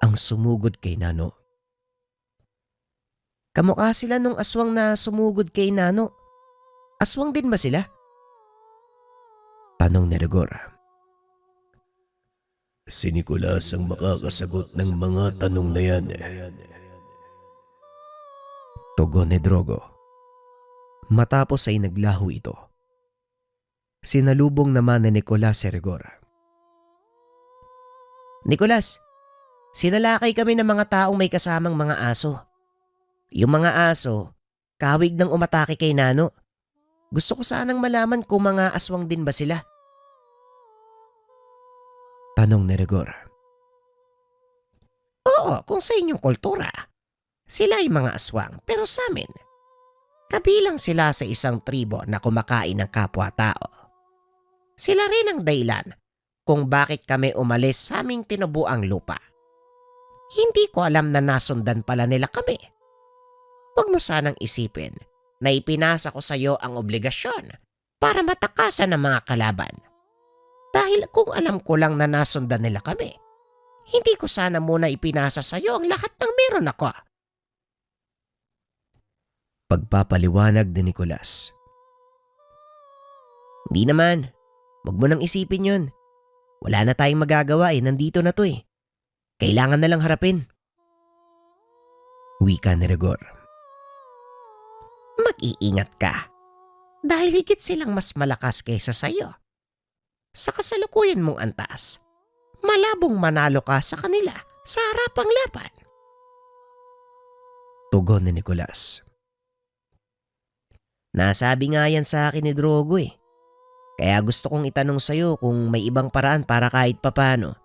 ang sumugod kay Nano. Kamukha sila nung aswang na sumugod kay Nano. Aswang din ba sila? Tanong ni Rigor. Si Nicolas ang makakasagot ng mga tanong na yan. Tugon ni Drogo. Matapos ay naglaho ito. Sinalubong naman ni Nicolas si Rigor. Nicolas, sinalakay kami ng mga taong may kasamang mga aso. Yung mga aso, kawig ng umatake kay Nano. Gusto ko sanang malaman kung mga aswang din ba sila. Tanong ni Rigor. Oo, kung sa inyong kultura. Sila ay mga aswang, pero sa amin, kabilang sila sa isang tribo na kumakain ng kapwa-tao. Sila rin ang dahilan kung bakit kami umalis sa aming tinubuang lupa. Hindi ko alam na nasundan pala nila kami. Huwag mo sanang isipin na ipinasa ko sa iyo ang obligasyon para matakasan ang mga kalaban. Dahil kung alam ko lang na nasundan nila kami, hindi ko sana muna ipinasa sa iyo ang lahat ng meron ako. Pagpapaliwanag ni Nicolas. Hindi naman. Huwag mo nang isipin yun. Wala na tayong magagawa nandito na to Kailangan na lang harapin. Wika ni Rigor. Mag-iingat ka. Dahil higit silang mas malakas kaysa sa'yo. Sa kasalukuyan mong antas, malabong manalo ka sa kanila sa harapang laban. Tugon ni Nicolas. Nasabi nga yan sa akin ni Drogo Kaya gusto kong itanong sa'yo kung may ibang paraan para kahit papano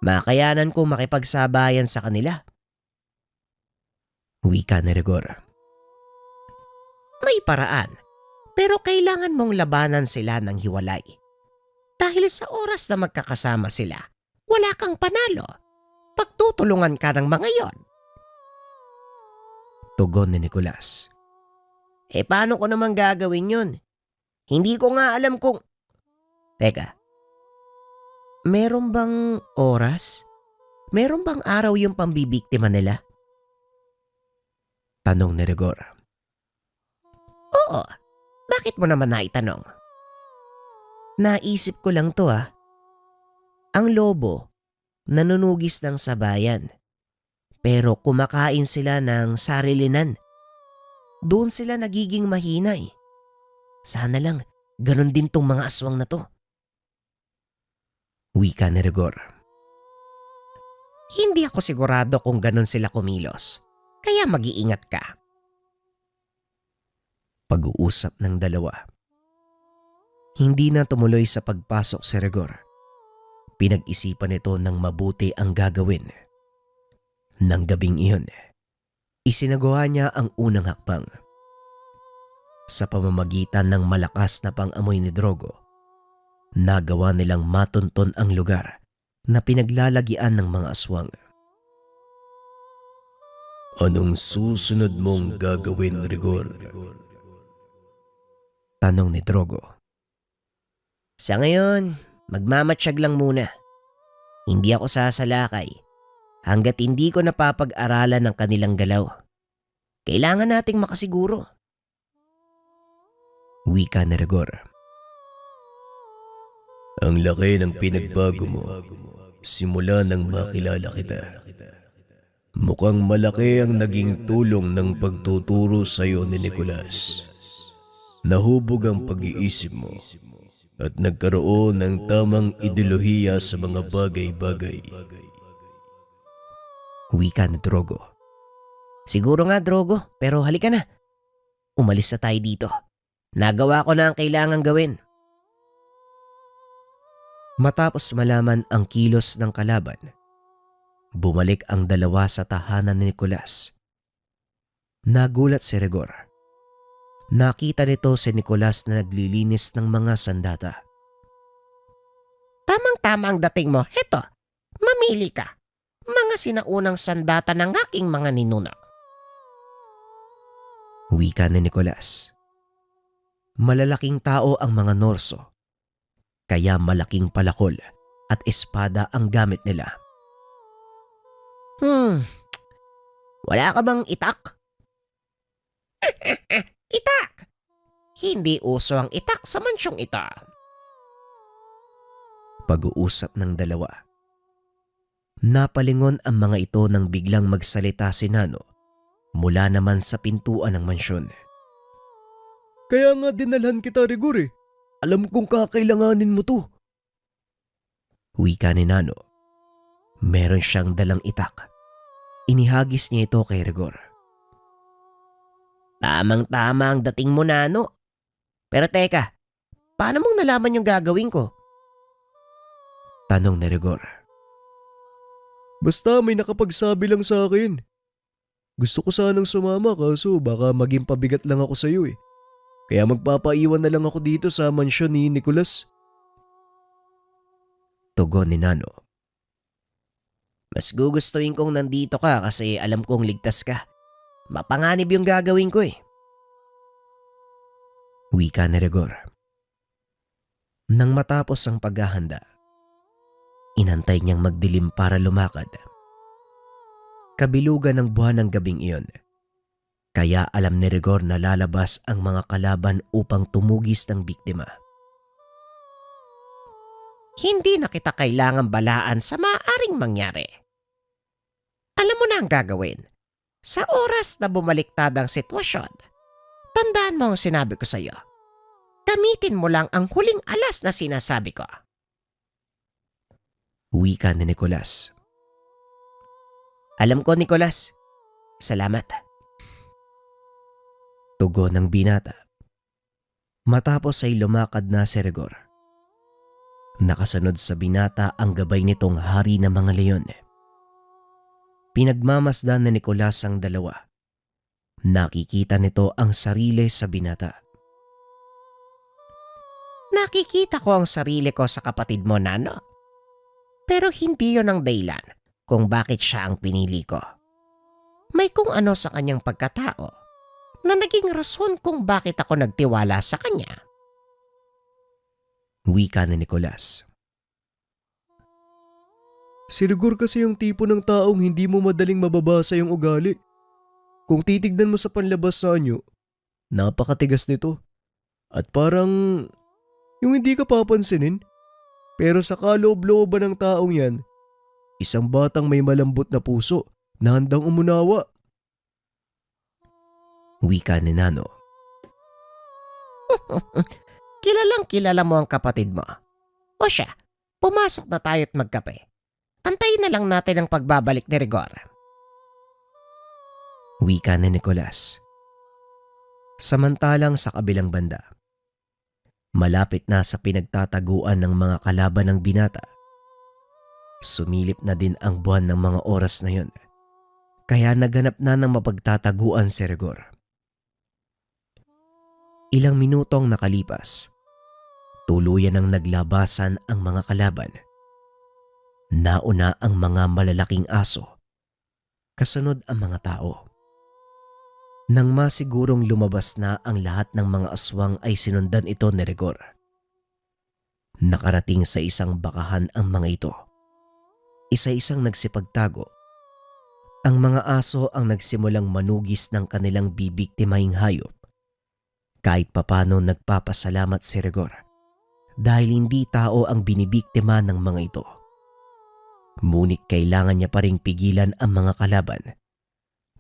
makayanan kong makipagsabayan sa kanila. Wika ni Rigor. May paraan, pero kailangan mong labanan sila ng hiwalay. Dahil sa oras na magkakasama sila, wala kang panalo. Pagtutulungan ka ng mga yon. Tugon ni Nicolas. Paano ko naman gagawin yun? Hindi ko nga alam kung... Teka, meron bang oras? Meron bang araw yung pambibiktima nila? Tanong ni Rigor. Oo, bakit mo naman naitanong? Naisip ko lang to Ang lobo, nanunugis ng sabayan. Pero kumakain sila ng sarilinan. Doon sila nagiging mahina Sana lang, ganun din tong mga aswang na to. Wika ni Rigor. Hindi ako sigurado kung ganun sila kumilos. Kaya mag-iingat ka. Pag-uusap ng dalawa. Hindi na tumuloy sa pagpasok si Rigor. Pinag-isipan nito ng mabuti ang gagawin. Nang gabing iyon, isinagawa niya ang unang hakbang. Sa pamamagitan ng malakas na pang-amoy ni Drogo, nagawa nilang matunton ang lugar na pinaglalagian ng mga aswang. Anong susunod mong gagawin, Rigor? Tanong ni Drogo. Sa ngayon, magmamatsyag lang muna. Hindi ako sasalakay hanggat hindi ko napapag-aralan ng kanilang galaw. Kailangan nating makasiguro. Wika ni Rigor. Ang laki ng pinagbago mo simula nang makilala kita. Mukhang malaki ang naging tulong ng pagtuturo sa iyo ni Nicolas. Nahubog ang pag-iisip mo at nagkaroon ng tamang ideolohiya sa mga bagay-bagay. Wika ni Drogo. Siguro nga, Drogo, pero halika na. Umalis na tayo dito. Nagawa ko na ang kailangang gawin. Matapos malaman ang kilos ng kalaban, bumalik ang dalawa sa tahanan ni Nicolas. Nagulat si Rigor. Nakita nito si Nicolas na naglilinis ng mga sandata. Tamang-tama ang dating mo. Heto, mamili ka. Mga sinaunang sandata ng aking mga ninuno. Wika ni Nicolas. Malalaking tao ang mga Norso, kaya malaking palakol at espada ang gamit nila. Wala ka bang itak? Itak! Hindi uso ang itak sa mansyong ito. Pag-uusap ng dalawa. Napalingon ang mga ito nang biglang magsalita si Nano mula naman sa pintuan ng mansyon. Kaya nga dinalhan kita, Rigor eh. Alam kong kakailanganin mo to. Wika ni Nano. Meron siyang dalang itak. Inihagis niya ito kay Rigor. Tamang-tama ang dating mo, Nano. Pero teka, paano mong nalaman yung gagawin ko? Tanong ni Rigor. Basta may nakapagsabi lang sa akin. Gusto ko sanang sumama kaso baka maging pabigat lang ako sa iyo eh. Kaya magpapaiwan na lang ako dito sa mansyon ni Nicolas. Tugon ni Nano. Mas gugustuhin kong nandito ka kasi alam kong ligtas ka. Mapanganib yung gagawin ko eh. Wika ni Rigor. Nang matapos ang paghahanda, inantay niyang magdilim para lumakad. Kabilugan ng buwan ng gabing iyon, kaya alam ni Rigor na lalabas ang mga kalaban upang tumugis ng biktima. Hindi na kita kailangan balaan sa maaaring mangyari. Alam mo na ang gagawin. Sa oras na bumaliktad ang sitwasyon, tandaan mo ang sinabi ko sa iyo. Gamitin mo lang ang huling alas na sinasabi ko. Wika ni Nicolas. Alam ko, Nicolas. Salamat. Tugon ng binata. Matapos ay lumakad na si Rigor. Nakasunod sa binata ang gabay nitong hari ng mga leon. Pinagmamasdan ni Nicolas ang dalawa. Nakikita nito ang sarili sa binata. Nakikita ko ang sarili ko sa kapatid mo, Nano. Pero hindi yon ang dahilan kung bakit siya ang pinili ko. May kung ano sa kanyang pagkatao na naging rason kung bakit ako nagtiwala sa kanya. Wika ni Nicolas. Si Rigor kasi yung tipo ng taong hindi mo madaling mababasa yung ugali. Kung titignan mo sa panlabas sa anyo, napakatigas nito. At parang yung hindi ka papansinin. Pero sa kaloob-looban ng taong yan, isang batang may malambot na puso na handang umunawa. Wika ni Nano. Kilalang kilala mo ang kapatid mo. O siya, pumasok na tayo at magkape. Antayin na lang natin ang pagbabalik ni Rigor. Wika ni Nicolas. Samantalang sa kabilang banda, malapit na sa pinagtataguan ng mga kalaban ng binata. Sumilip na din ang buwan ng mga oras na yun, kaya naghanap na ng mapagtataguan si Rigor. Ilang minutong nakalipas, tuluyan ang naglabasan ang mga kalaban. Nauna ang mga malalaking aso, kasunod ang mga tao. Nang masigurong lumabas na ang lahat ng mga aswang ay sinundan ito ni Rigor. Nakarating sa isang bakahan ang mga ito. Isa-isang nagsipagtago. Ang mga aso ang nagsimulang manugis ng kanilang bibiktimahing hayop. Kahit papano nagpapasalamat si Rigor dahil hindi tao ang binibiktima ng mga ito. Ngunit kailangan niya pa ring pigilan ang mga kalaban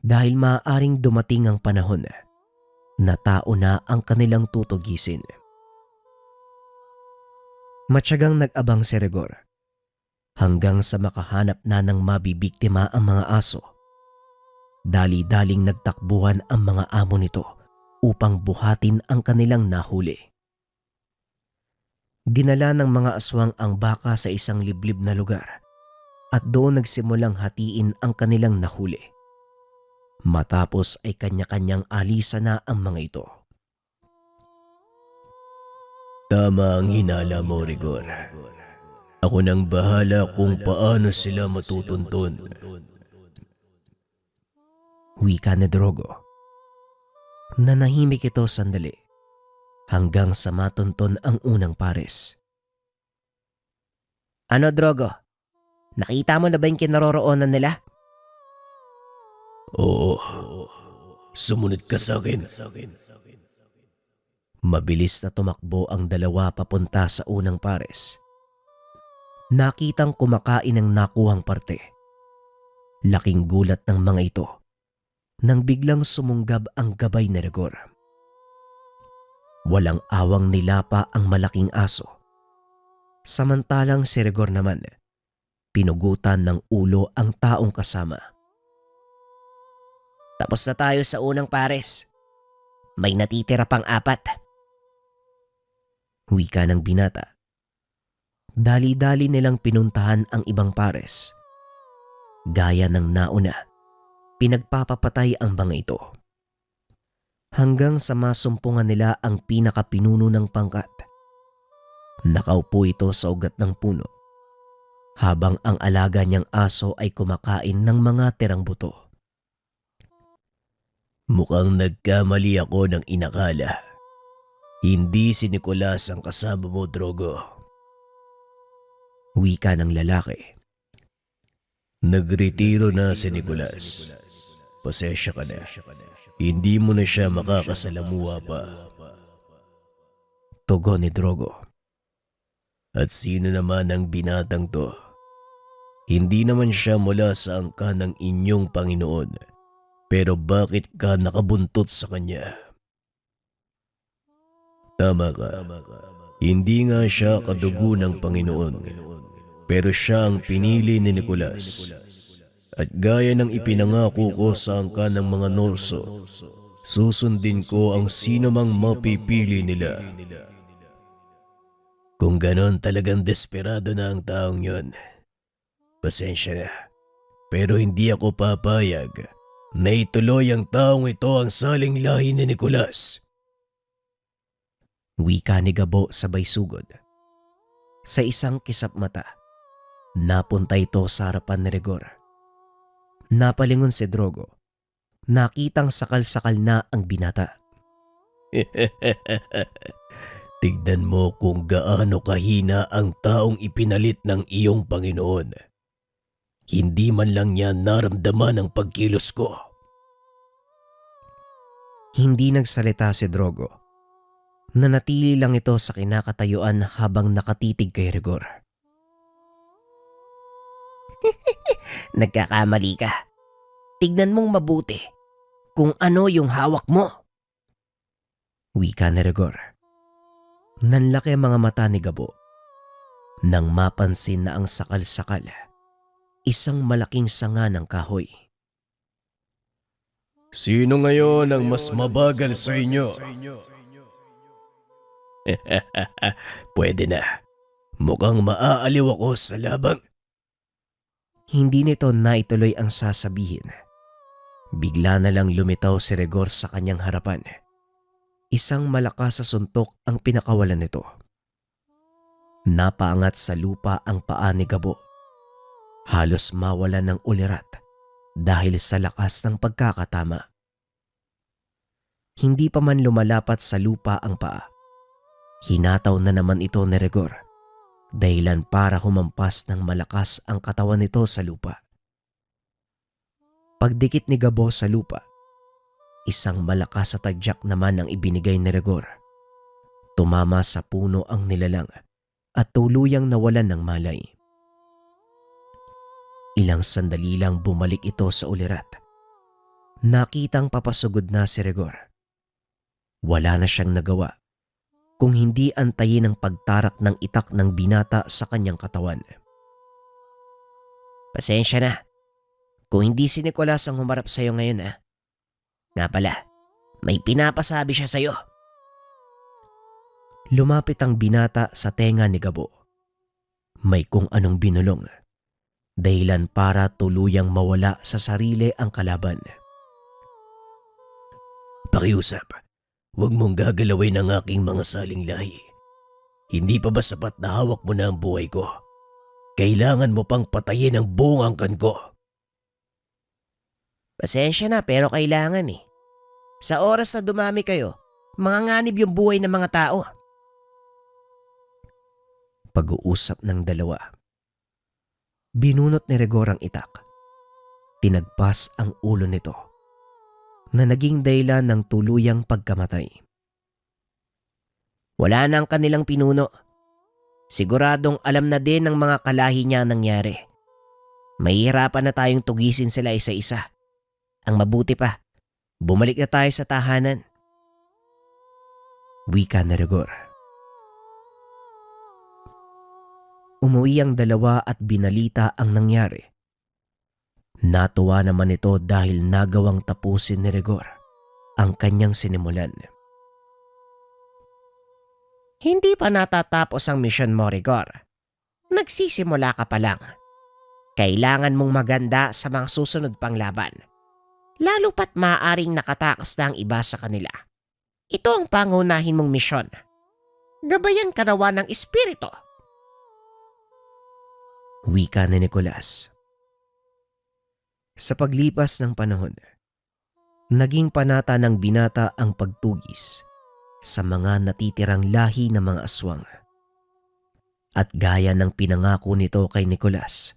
dahil maaaring dumating ang panahon na tao na ang kanilang tutugisin. Matyagang nag-abang si Rigor hanggang sa makahanap na ng mabibiktima ang mga aso. Dali-daling nagtakbuhan ang mga amo nito upang buhatin ang kanilang nahuli. Dinala ng mga aswang ang baka sa isang liblib na lugar at doon nagsimulang hatiin ang kanilang nahuli. Matapos ay kanya-kanyang alisa na ang mga ito. Tama ang hinala mo, Rigor. Ako nang bahala kung paano sila matutuntun. Wika ni Drogo. Nanahimik ito sandali hanggang sa matunton ang unang pares. Ano, Drogo? Nakita mo na ba yung kinaroroonan nila? Oo. Sumunod ka sa akin. Mabilis na tumakbo ang dalawa papunta sa unang pares. Nakitang kumakain ng nakuhang parte. Laking gulat ng mga ito nang biglang sumunggab ang gabay ni Rigor. Walang awang nilapa ang malaking aso. Samantalang si Rigor naman, pinugutan ng ulo ang taong kasama. Tapos na tayo sa unang pares. May natitira pang 4. Wika ng binata. Dali-dali nilang pinuntahan ang ibang pares. Gaya ng nauna, pinagpapapatay ang mga ito. Hanggang sa masumpungan nila ang pinakapinuno ng pangkat. Nakaupo ito sa ugat ng puno habang ang alaga niyang aso ay kumakain ng mga tirang buto. Mukhang nagkamali ako ng inakala. Hindi si Nicolas ang kasama mo, Drogo. Wika ng lalaki. Nagretiro na si Nicolas. Pasensya ka na. Hindi mo na siya makakasalamuha pa. Tugon ni Drogo. At sino naman ang binatang to? Hindi naman siya mula sa angkan ng inyong Panginoon. Pero bakit ka nakabuntot sa kanya? Tama ka. Hindi nga siya kadugo ng Panginoon. Pero siya ang pinili ni Nicolas. At gaya ng ipinangako ko sa angkan ng mga Norso, susundin ko ang sino mang mapipili nila. Kung ganon talagang desperado na ang taong yon, pasensya na. Pero hindi ako papayag na ituloy ang taong ito ang saling lahi ni Nicolas. Wika ni Gabo sabay sugod. Sa isang kisap mata, napunta ito sa harapan ni Rigor. Napalingon si Drogo. Nakitang sakal-sakal na ang binata. Tignan mo kung gaano kahina ang taong ipinalit ng iyong Panginoon. Hindi man lang niya naramdaman ang pagkilos ko. Hindi nagsalita si Drogo. Nanatili lang ito sa kinakatayuan habang nakatitig kay Rigor. Nagkakamali ka. Tignan mong mabuti kung ano yung hawak mo. Wika ni Rigor. Nanlaki ang mga mata ni Gabo nang mapansin na ang sakal-sakal, isang malaking sanga ng kahoy. Sino ngayon ang mas mabagal sa inyo? Pwede na. Mukhang maaaliw ako sa labang. Hindi nito naituloy ang sasabihin. Bigla na lang lumitaw si Rigor sa kanyang harapan. Isang malakas sa suntok ang pinakawalan nito. Napaangat sa lupa ang paa ni Gabo. Halos mawala ng ulirat dahil sa lakas ng pagkakatama. Hindi pa man lumalapat sa lupa ang paa. Hinataw na naman ito ni Rigor, dahilan para humampas ng malakas ang katawan nito sa lupa. Pagdikit ni Gabo sa lupa, isang malakas sa tadyak naman ang ibinigay ni Rigor. Tumama sa puno ang nilalang at tuluyang nawalan ng malay. Ilang sandali lang bumalik ito sa ulirat. Nakitang papasugod na si Rigor. Wala na siyang nagawa kung hindi antayin ang pagtarak ng itak ng binata sa kanyang katawan. Pasensya na. Kung hindi si Nicolas ang humarap sa'yo ngayon Nga pala, may pinapasabi siya sa'yo. Lumapit ang binata sa tenga ni Gabo. May kung anong binulong, dahilan para tuluyang mawala sa sarili ang kalaban. Pakiusap, huwag mong gagalawin ang aking mga saling lahi. Hindi pa ba sapat na hawak mo na ang buhay ko? Kailangan mo pang patayin ang buong angkan ko. Pasensya na pero kailangan eh. Sa oras na dumami kayo, manganganib yung buhay ng mga tao. Pag-uusap ng dalawa. Binunot ni Rigor ang itak. Tinagpas ang ulo nito na naging dahilan ng tuluyang pagkamatay. Wala na ang kanilang pinuno. Siguradong alam na din ng mga kalahi niya ang nangyari. Mahihirapan na tayong tugisin sila isa-isa. Ang mabuti pa, bumalik na tayo sa tahanan. Wika ni Rigor. Umuwi ang dalawa at binalita ang nangyari. Natuwa naman ito dahil nagawang tapusin ni Rigor ang kanyang sinimulan. Hindi pa natatapos ang misyon mo, Rigor. Nagsisimula ka pa lang. Kailangan mong maganda sa mga susunod pang laban. Lalo pat maaaring nakatakas na ang iba sa kanila. Ito ang pangunahin mong misyon. Gabayan ka nawa ng espiritu. Wika ni Nicolas. Sa paglipas ng panahon, naging panata ng binata ang pagtugis sa mga natitirang lahi ng mga aswang. At gaya ng pinangako nito kay Nicolas,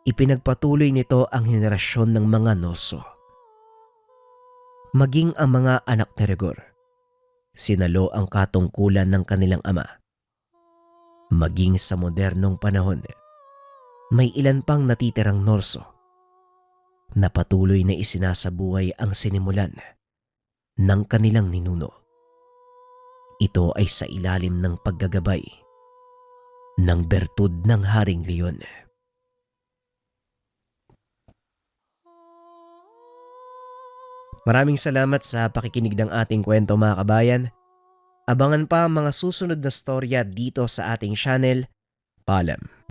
ipinagpatuloy nito ang henerasyon ng mga noso. Maging ang mga anak ni Rigor, sinalo ang katungkulan ng kanilang ama. Maging sa modernong panahon, may ilan pang natitirang norso na patuloy na isinasabuhay ang sinimulan ng kanilang ninuno. Ito ay sa ilalim ng paggagabay ng bertud ng Haring Leon. Maraming salamat sa pakikinig ng ating kwento mga kabayan. Abangan pa ang mga susunod na storya dito sa ating channel. Paalam.